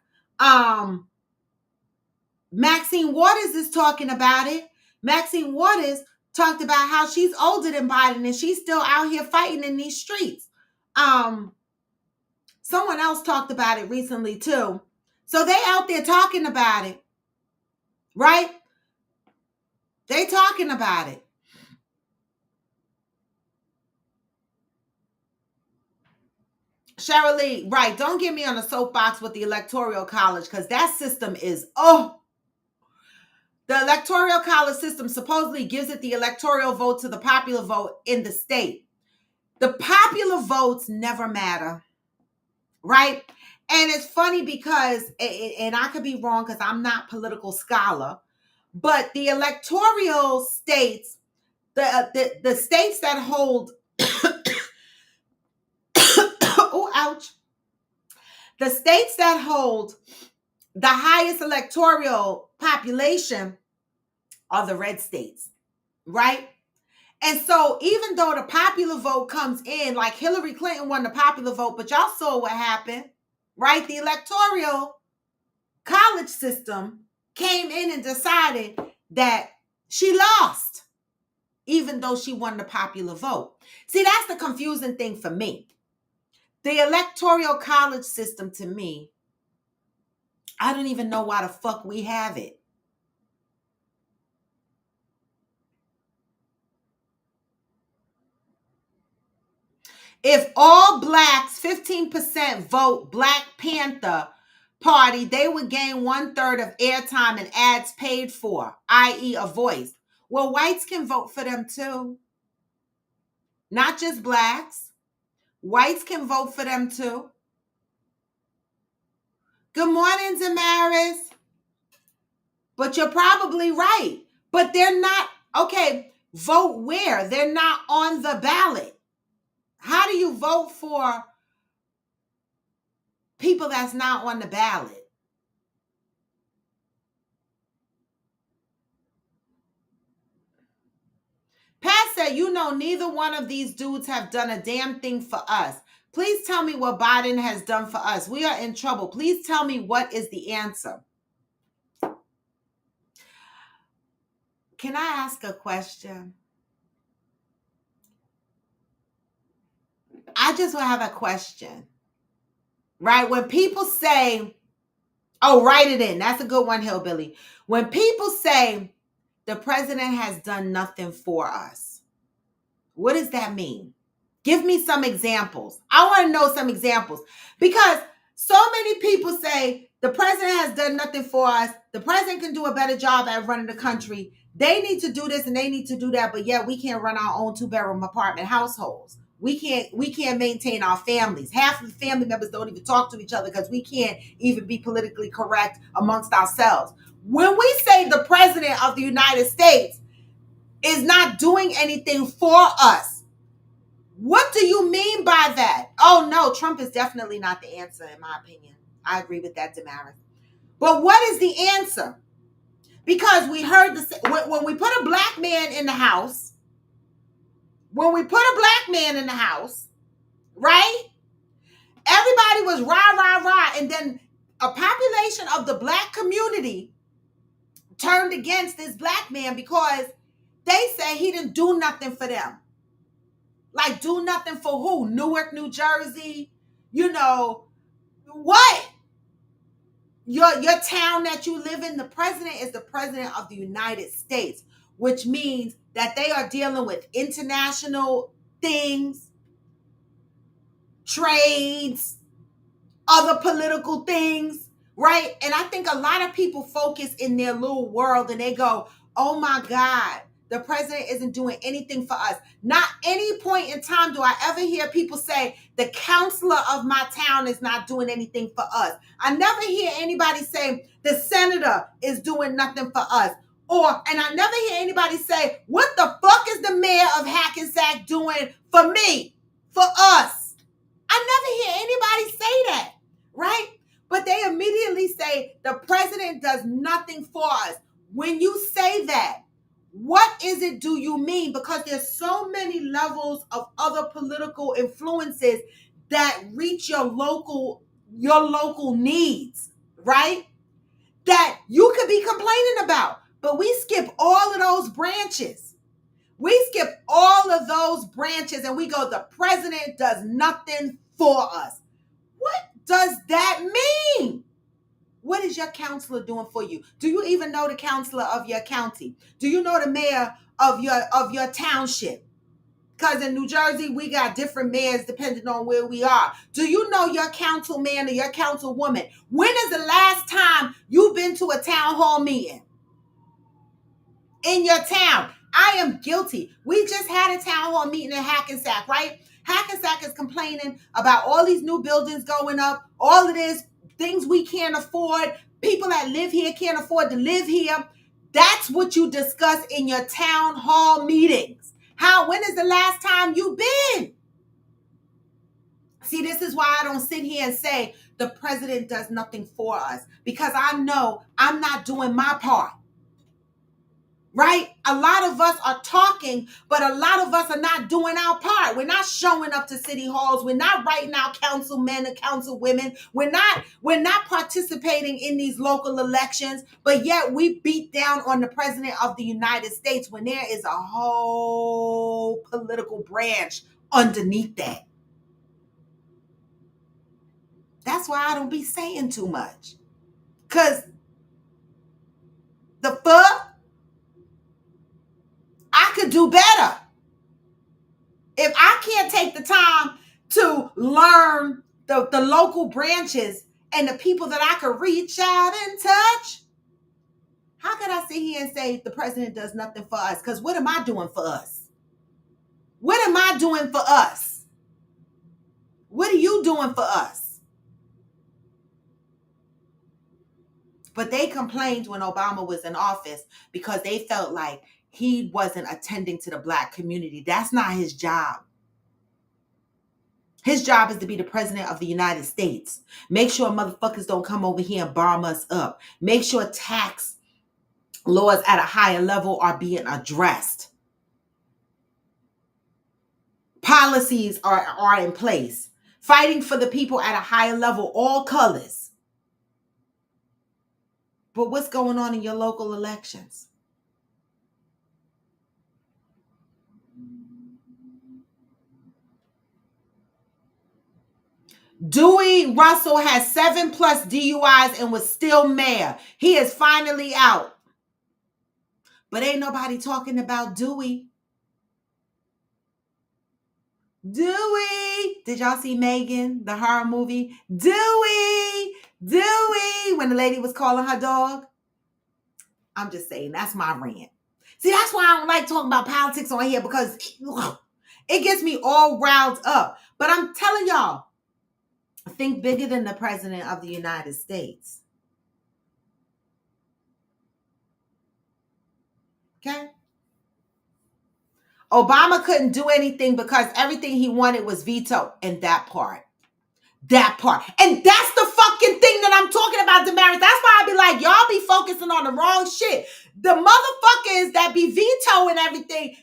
Maxine Waters is talking about it. Maxine Waters talked about how she's older than Biden and she's still out here fighting in these streets. Someone else talked about it recently too. So they out there talking about it, right? They talking about it. Cheryl Lee, right. Don't get me on a soapbox with the Electoral College because that system is, the Electoral College system supposedly gives it the electoral vote to the popular vote in the state. The popular votes never matter, right? And it's funny because, and I could be wrong because I'm not political scholar, but the electoral states, the states that hold, oh, ouch. The states that hold the highest electoral population are the red states, right? And so even though the popular vote comes in, like Hillary Clinton won the popular vote, but y'all saw what happened, right? The Electoral College system came in and decided that she lost, even though she won the popular vote. See, that's the confusing thing for me. The Electoral College system, to me, I don't even know why the fuck we have it. If all blacks, 15% vote Black Panther Party, they would gain 1/3 of airtime and ads paid for, i.e. a voice. Well, whites can vote for them too. Not just blacks. Whites can vote for them too. Good morning, Damaris. But you're probably right. But they're not, okay, vote where? They're not on the ballot. How do you vote for people that's not on the ballot? Pat said, you know, neither one of these dudes have done a damn thing for us. Please tell me what Biden has done for us. We are in trouble. Please tell me what is the answer. Can I ask a question? I just want to have a question. Right? When people say, oh, write it in. That's a good one, Hillbilly. When people say the president has done nothing for us, what does that mean? Give me some examples. I want to know some examples because so many people say the president has done nothing for us. The president can do a better job at running the country. They need to do this and they need to do that, but yet we can't run our own 2-bedroom apartment households. We can't maintain our families. Half of the family members don't even talk to each other because we can't even be politically correct amongst ourselves. When we say the president of the United States is not doing anything for us, what do you mean by that? Oh no, Trump is definitely not the answer, in my opinion. I agree with that, Damaris. But what is the answer? Because we heard when we put a black man in the house, right? Everybody was rah, and then a population of the black community turned against this black man because they say he didn't do nothing for them. Like, do nothing for who? Newark, New Jersey? You know, what? Your town that you live in, the president is the president of the United States, which means that they are dealing with international things, trades, other political things, right? And I think a lot of people focus in their little world and they go, oh my God, the president isn't doing anything for us. Not any point in time do I ever hear people say, the counselor of my town is not doing anything for us. I never hear anybody say, the senator is doing nothing for us. And I never hear anybody say, what the fuck is the mayor of Hackensack doing for me, for us? I never hear anybody say that, right? But they immediately say, the president does nothing for us. When you say that, what is it do you mean? Because there's so many levels of other political influences that reach your local needs, right? That you could be complaining about. But we skip all of those branches. We skip all of those branches and we go, the president does nothing for us. What does that mean? What is your counselor doing for you? Do you even know the counselor of your county? Do you know the mayor of your township? Because in New Jersey, we got different mayors depending on where we are. Do you know your councilman or your councilwoman? When is the last time you've been to a town hall meeting in your town? I am guilty. We just had a town hall meeting in Hackensack, right? Hackensack is complaining about all these new buildings going up, all of this, things we can't afford. People that live here can't afford to live here. That's what you discuss in your town hall meetings. When is the last time you've been? See, this is why I don't sit here and say the president does nothing for us, because I know I'm not doing my part. Right? A lot of us are talking, but a lot of us are not doing our part. We're not showing up to city halls. We're not writing out councilmen and councilwomen. We're not participating in these local elections, but yet we beat down on the president of the United States when there is a whole political branch underneath that. That's why I don't be saying too much. Because the fuck? I could do better. If I can't take the time to learn the local branches and the people that I could reach out and touch, how could I sit here and say the president does nothing for us? Because what am I doing for us? What am I doing for us? What are you doing for us? But they complained when Obama was in office because they felt like he wasn't attending to the black community. That's not his job. His job is to be the president of the United States. Make sure motherfuckers don't come over here and bomb us up. Make sure tax laws at a higher level are being addressed. Policies are in place. Fighting for the people at a higher level, all colors. But what's going on in your local elections? Dewey Russell has 7+ DUIs and was still mayor. He is finally out. But ain't nobody talking about Dewey. Dewey. Did y'all see Megan, the horror movie? Dewey. Dewey. When the lady was calling her dog. I'm just saying, that's my rant. See, that's why I don't like talking about politics on here, because it gets me all riled up. But I'm telling y'all, think bigger than the president of the United States. Okay? Obama couldn't do anything because everything he wanted was vetoed. And that part. That part. And that's the fucking thing that I'm talking about, Damaris. That's why I be like, y'all be focusing on the wrong shit. The motherfuckers that be vetoing everything,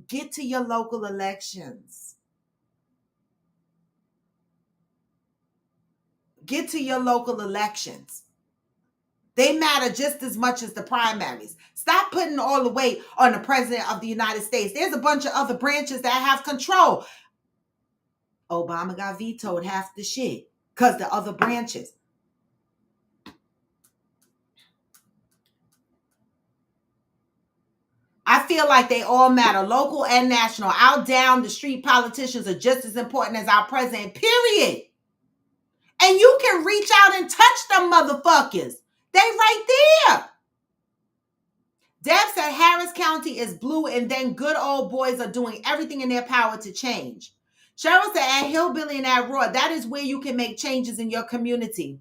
get to your local elections. Get to your local elections. They matter just as much as the primaries. Stop putting all the weight on the president of the United States. There's a bunch of other branches that have control. Obama got vetoed half the shit because the other branches. I feel like they all matter, local and national. Out down the street politicians are just as important as our president, period. And you can reach out and touch them motherfuckers. They right there. Deb said Harris County is blue and then good old boys are doing everything in their power to change. Cheryl said at Hillbilly and at Raw, that is where you can make changes in your community.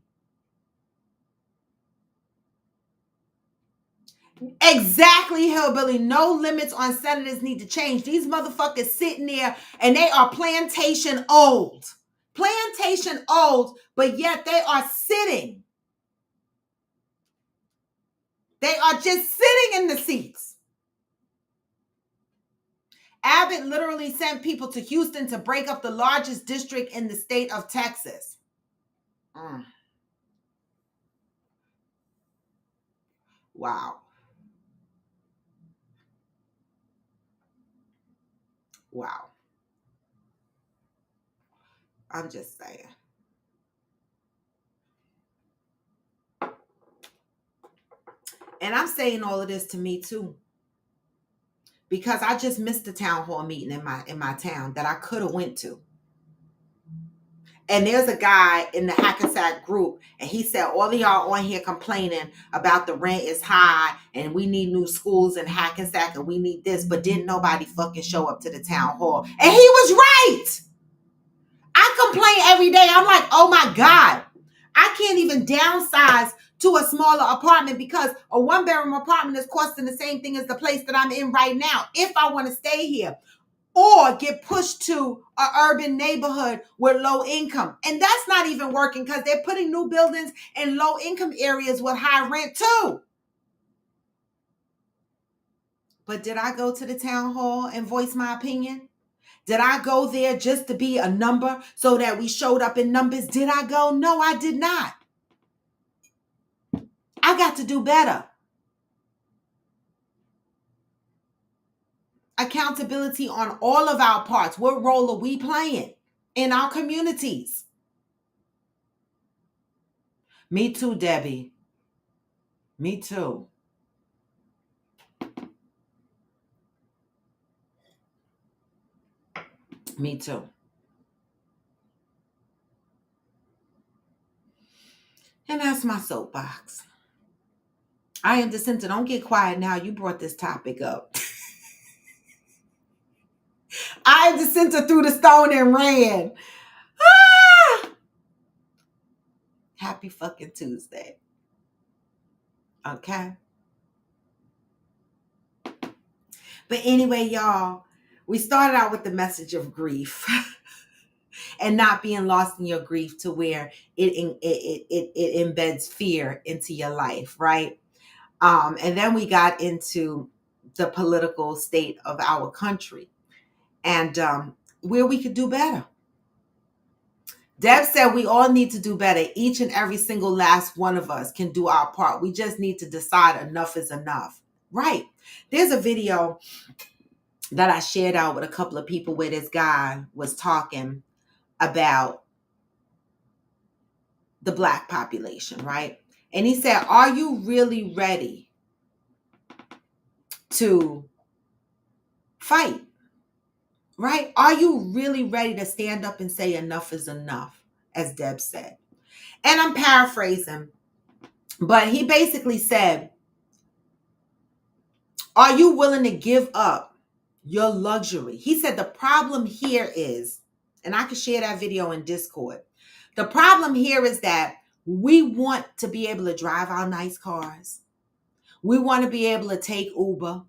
Exactly, Hillbilly. No limits on senators need to change. These motherfuckers sitting there and they are plantation old. Plantation old, but yet they are sitting. They are just sitting in the seats. Abbott literally sent people to Houston to break up the largest district in the state of Texas. Wow. Wow. I'm just saying. And I'm saying all of this to me too, because I just missed the town hall meeting in my town that I could have went to. And there's a guy in the Hackensack group, and he said, all of y'all on here complaining about the rent is high and we need new schools in Hackensack and we need this, but didn't nobody fucking show up to the town hall. And he was right. I complain every day. I'm like, oh my God, I can't even downsize to a smaller apartment because a one-bedroom apartment is costing the same thing as the place that I'm in right now if I want to stay here, or get pushed to an urban neighborhood with low income. And that's not even working because they're putting new buildings in low income areas with high rent too. But did I go to the town hall and voice my opinion? Did I go there just to be a number so that we showed up in numbers? Did I go? No, I did not. I got to do better. Accountability on all of our parts. What role are we playing in our communities? Me too, Debbie. Me too. Me too. And that's my soapbox. I am Jacinta. Don't get quiet now. You brought this topic up. I am Jacinta threw the stone and ran. Ah! Happy fucking Tuesday. Okay. But anyway, y'all, we started out with the message of grief and not being lost in your grief to where it embeds fear into your life, right? And then we got into the political state of our country and where we could do better. Deb said we all need to do better. Each and every single last one of us can do our part. We just need to decide enough is enough. Right. There's a video that I shared out with a couple of people where this guy was talking about the Black population, right? And he said, are you really ready to fight? right? Are you really ready to stand up and say enough is enough, as Deb said? And I'm paraphrasing, but he basically said, are you willing to give up your luxury? He said the problem here is, and I can share that video in Discord. The problem here is that we want to be able to drive our nice cars. We want to be able to take Uber.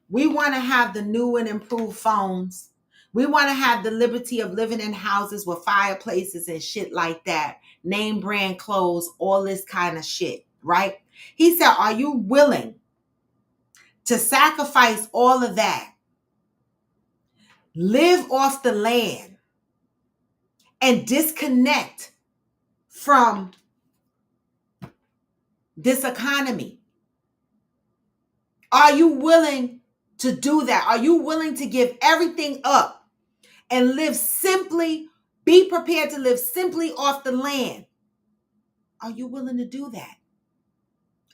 We want to have the new and improved phones. We want to have the liberty of living in houses with fireplaces and shit like that. Name brand clothes, all this kind of shit, right? He said, are you willing to sacrifice all of that, live off the land, and disconnect from this economy? Are you willing to do that? Are you willing to give everything up and live simply, be prepared to live simply off the land? Are you willing to do that?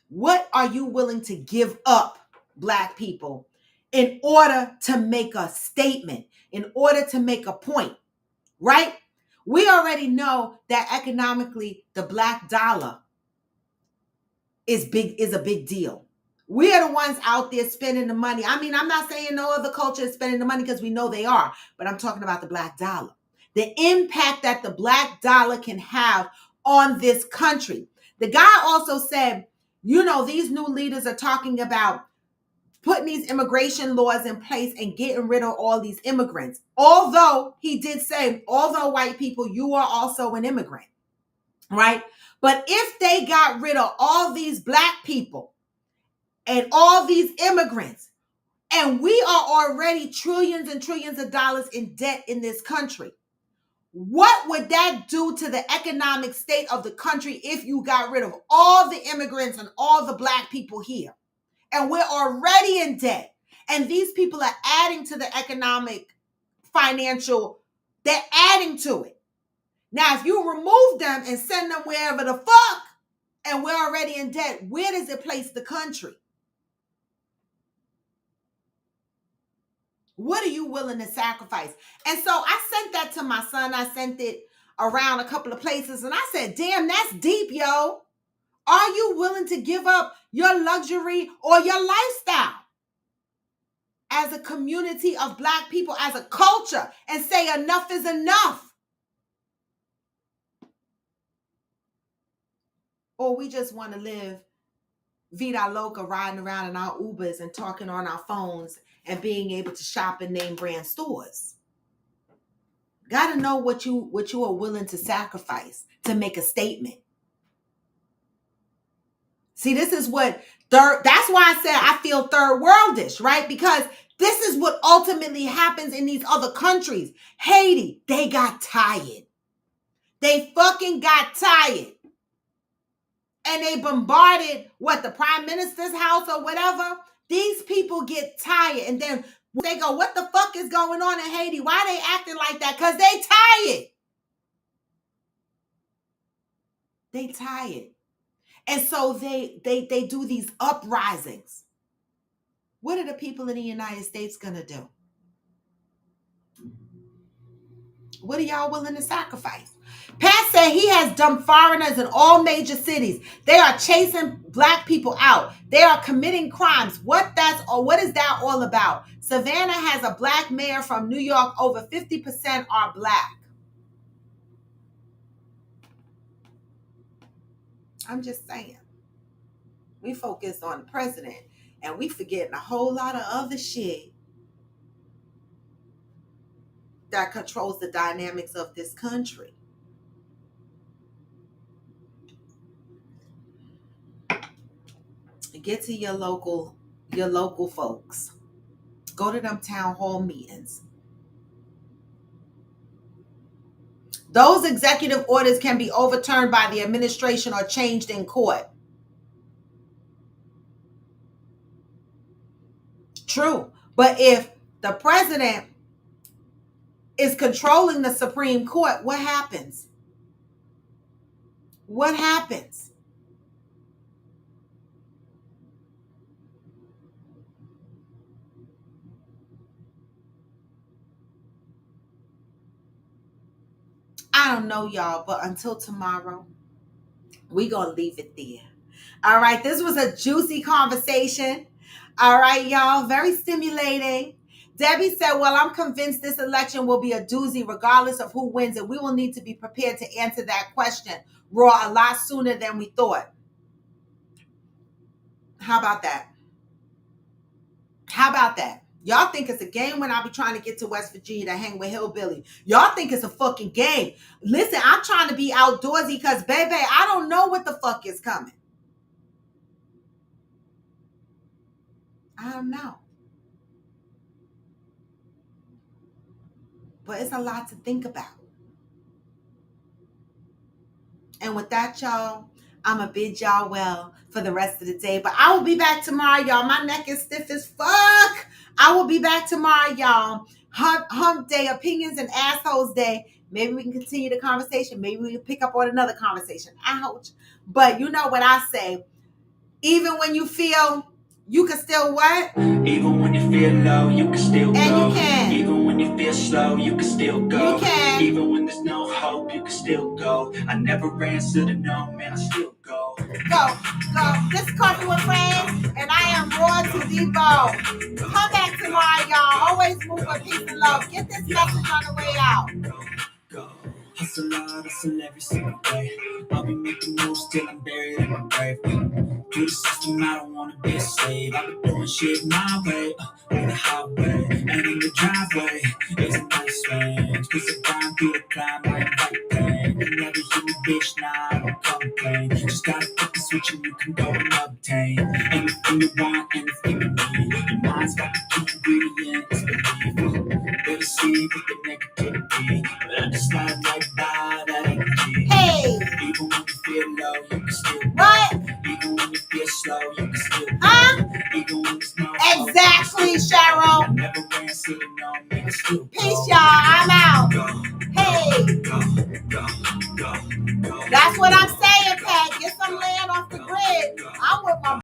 What are you willing to give up, Black people, in order to make a statement, in order to make a point, right? We already know that economically the Black dollar is a big deal. We are the ones out there spending the money. I mean, I'm not saying no other culture is spending the money because we know they are, but I'm talking about the Black dollar. The impact that the Black dollar can have on this country. The guy also said, you know, these new leaders are talking about putting these immigration laws in place and getting rid of all these immigrants. Although he did say, although white people, you are also an immigrant, right? But if they got rid of all these Black people and all these immigrants, and we are already trillions and trillions of dollars in debt in this country, what would that do to the economic state of the country if you got rid of all the immigrants and all the Black people here? And we're already in debt. And these people are adding to the economic, financial, they're adding to it. Now, if you remove them and send them wherever the fuck, and we're already in debt, where does it place the country? What are you willing to sacrifice? And so I sent that to my son. I sent it around a couple of places. And I said, damn, that's deep, yo. Are you willing to give up your luxury or your lifestyle as a community of Black people, as a culture, and say enough is enough? Or we just want to live Vida Loca, riding around in our Ubers and talking on our phones and being able to shop in name brand stores? Got to know what you are willing to sacrifice to make a statement. See, this is what that's why I said I feel third worldish, right? Because this is what ultimately happens in these other countries. Haiti, they got tired. They fucking got tired. And they bombarded the prime minister's house or whatever. These people get tired. And then they go, what the fuck is going on in Haiti? Why are they acting like that? Because they tired. They tired. And so they do these uprisings. What are the people in the United States going to do? What are y'all willing to sacrifice? Pat said he has dumped foreigners in all major cities. They are chasing Black people out. They are committing crimes. What is that all about? Savannah has a Black mayor from New York. Over 50% are Black. I'm just saying. We focus on the president and we forgetting a whole lot of other shit that controls the dynamics of this country. Get to your local folks. Go to them town hall meetings. Those executive orders can be overturned by the administration or changed in court. True. But if the president is controlling the Supreme Court, what happens? What happens? I don't know, y'all, but until tomorrow, we gonna leave it there. All right, this was a juicy conversation. All right, y'all, very stimulating. Debbie said, well, I'm convinced this election will be a doozy regardless of who wins, and we will need to be prepared to answer that question, Raw, a lot sooner than we thought. How about that? How about that? Y'all think it's a game when I be trying to get to West Virginia to hang with Hillbilly. Y'all think it's a fucking game. Listen, I'm trying to be outdoorsy because, baby, I don't know what the fuck is coming. I don't know. But it's a lot to think about. And with that, y'all, I'm going to bid y'all well for the rest of the day. But I will be back tomorrow, y'all. My neck is stiff as fuck. I will be back tomorrow, y'all. Hump day, opinions and assholes day. Maybe we can continue the conversation. Maybe we can pick up on another conversation. Ouch. But you know what I say. Even when you feel, you can still what? Even when you feel low, you can still go. And you can. Even when you feel slow, you can still go. You can. Even when there's no hope, you can still go. I never answer to no, man, I still go. Go. This is Coffee with Friends, and I am Raw to Debo. Come back tomorrow, y'all. Always move with peace and love. Get this message on the way out. Go. Hustle hard, hustle every single day. I'll be making moves till I'm buried in my grave. To the system, I don't wanna be a slave. I've been doing shit my way, on the highway. And in the driveway, it's a nice range. Cause I grind through the climb, I invite pain. You never hear me, bitch, nah, I don't complain. Just gotta flip the switch and you can go and obtain anything you want, anything you need. Your mind's got the key ingredient, it's belief. Never see with the negativity, but I just slide right by that energy. Hey! Even when you feel low, you can still go. What? Even when you feel slow, you can still go. Even when there's no hope, Exactly, I Cheryl. never ran to the no, man, still go. Peace, y'all. I'm out. Hey! Go. That's what I'm saying, Pat. Get some land off the grid. I'm with my